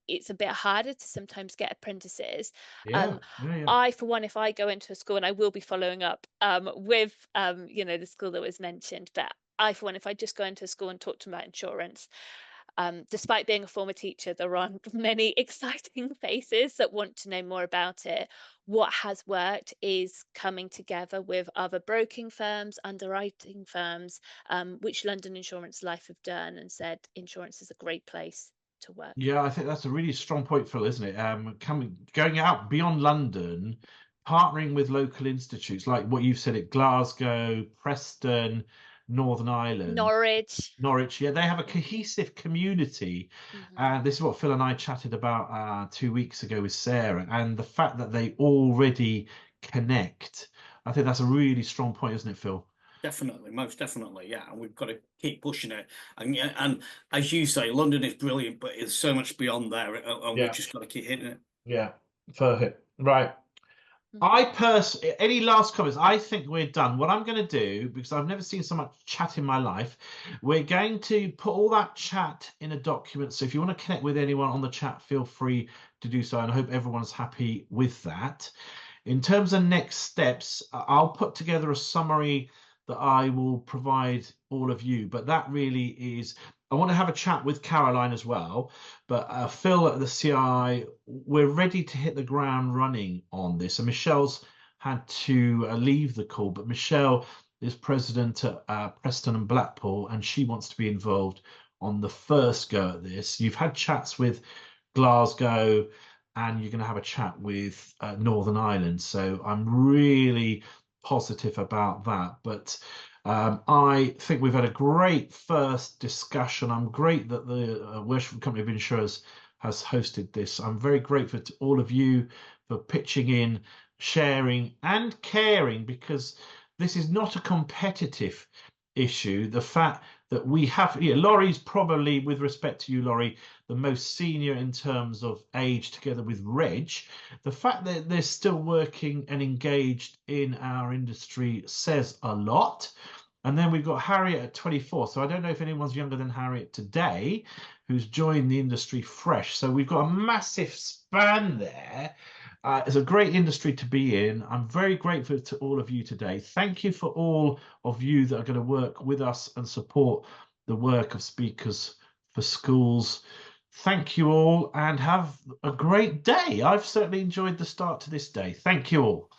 it's a bit harder to sometimes get apprentices. I, for one, if I go into a school, and I will be following up with, the school that was mentioned, but I, for one, if I just go into a school and talk to them about insurance, despite being a former teacher, there are many exciting faces that want to know more about it. What has worked is coming together with other broking firms, underwriting firms, which London Insurance Life have done and said insurance is a great place to work. Yeah, I think that's a really strong point, Phil, isn't it? Going out beyond London, partnering with local institutes like what you've said at Glasgow, Preston, Northern Ireland, Norwich. Yeah, they have a cohesive community, and this is what Phil and I chatted about 2 weeks ago with Sarah, and the fact that they already connect. I think that's a really strong point, isn't it, Phil? Definitely, most definitely, yeah. And we've got to keep pushing it. And as you say, London is brilliant, but it's so much beyond there, and we've just got to keep hitting it. Yeah, perfect. Right. Any last comments? I think we're done. What I'm going to do, because I've never seen so much chat in my life, we're going to put all that chat in a document. So if you want to connect with anyone on the chat, feel free to do so. And I hope everyone's happy with that. In terms of next steps, I'll put together a summary that I will provide all of you. But that really is, I want to have a chat with Caroline as well. But Phil at the CI, we're ready to hit the ground running on this. And Michelle's had to leave the call, but Michelle is president at Preston and Blackpool, and she wants to be involved on the first go at this. You've had chats with Glasgow, and you're going to have a chat with Northern Ireland. So I'm really positive about that. But I think we've had a great first discussion. I'm great that the Welsh Company of Insurers has hosted this. I'm very grateful to all of you for pitching in, sharing and caring, because this is not a competitive issue. The fact that we have, Laurie's probably, with respect to you, Laurie, the most senior in terms of age, together with Reg. The fact that they're still working and engaged in our industry says a lot. And then we've got Harriet at 24. So I don't know if anyone's younger than Harriet today who's joined the industry fresh. So we've got a massive span there. It's a great industry to be in. I'm very grateful to all of you today. Thank you for all of you that are going to work with us and support the work of Speakers for Schools. Thank you all and have a great day. I've certainly enjoyed the start to this day. Thank you all.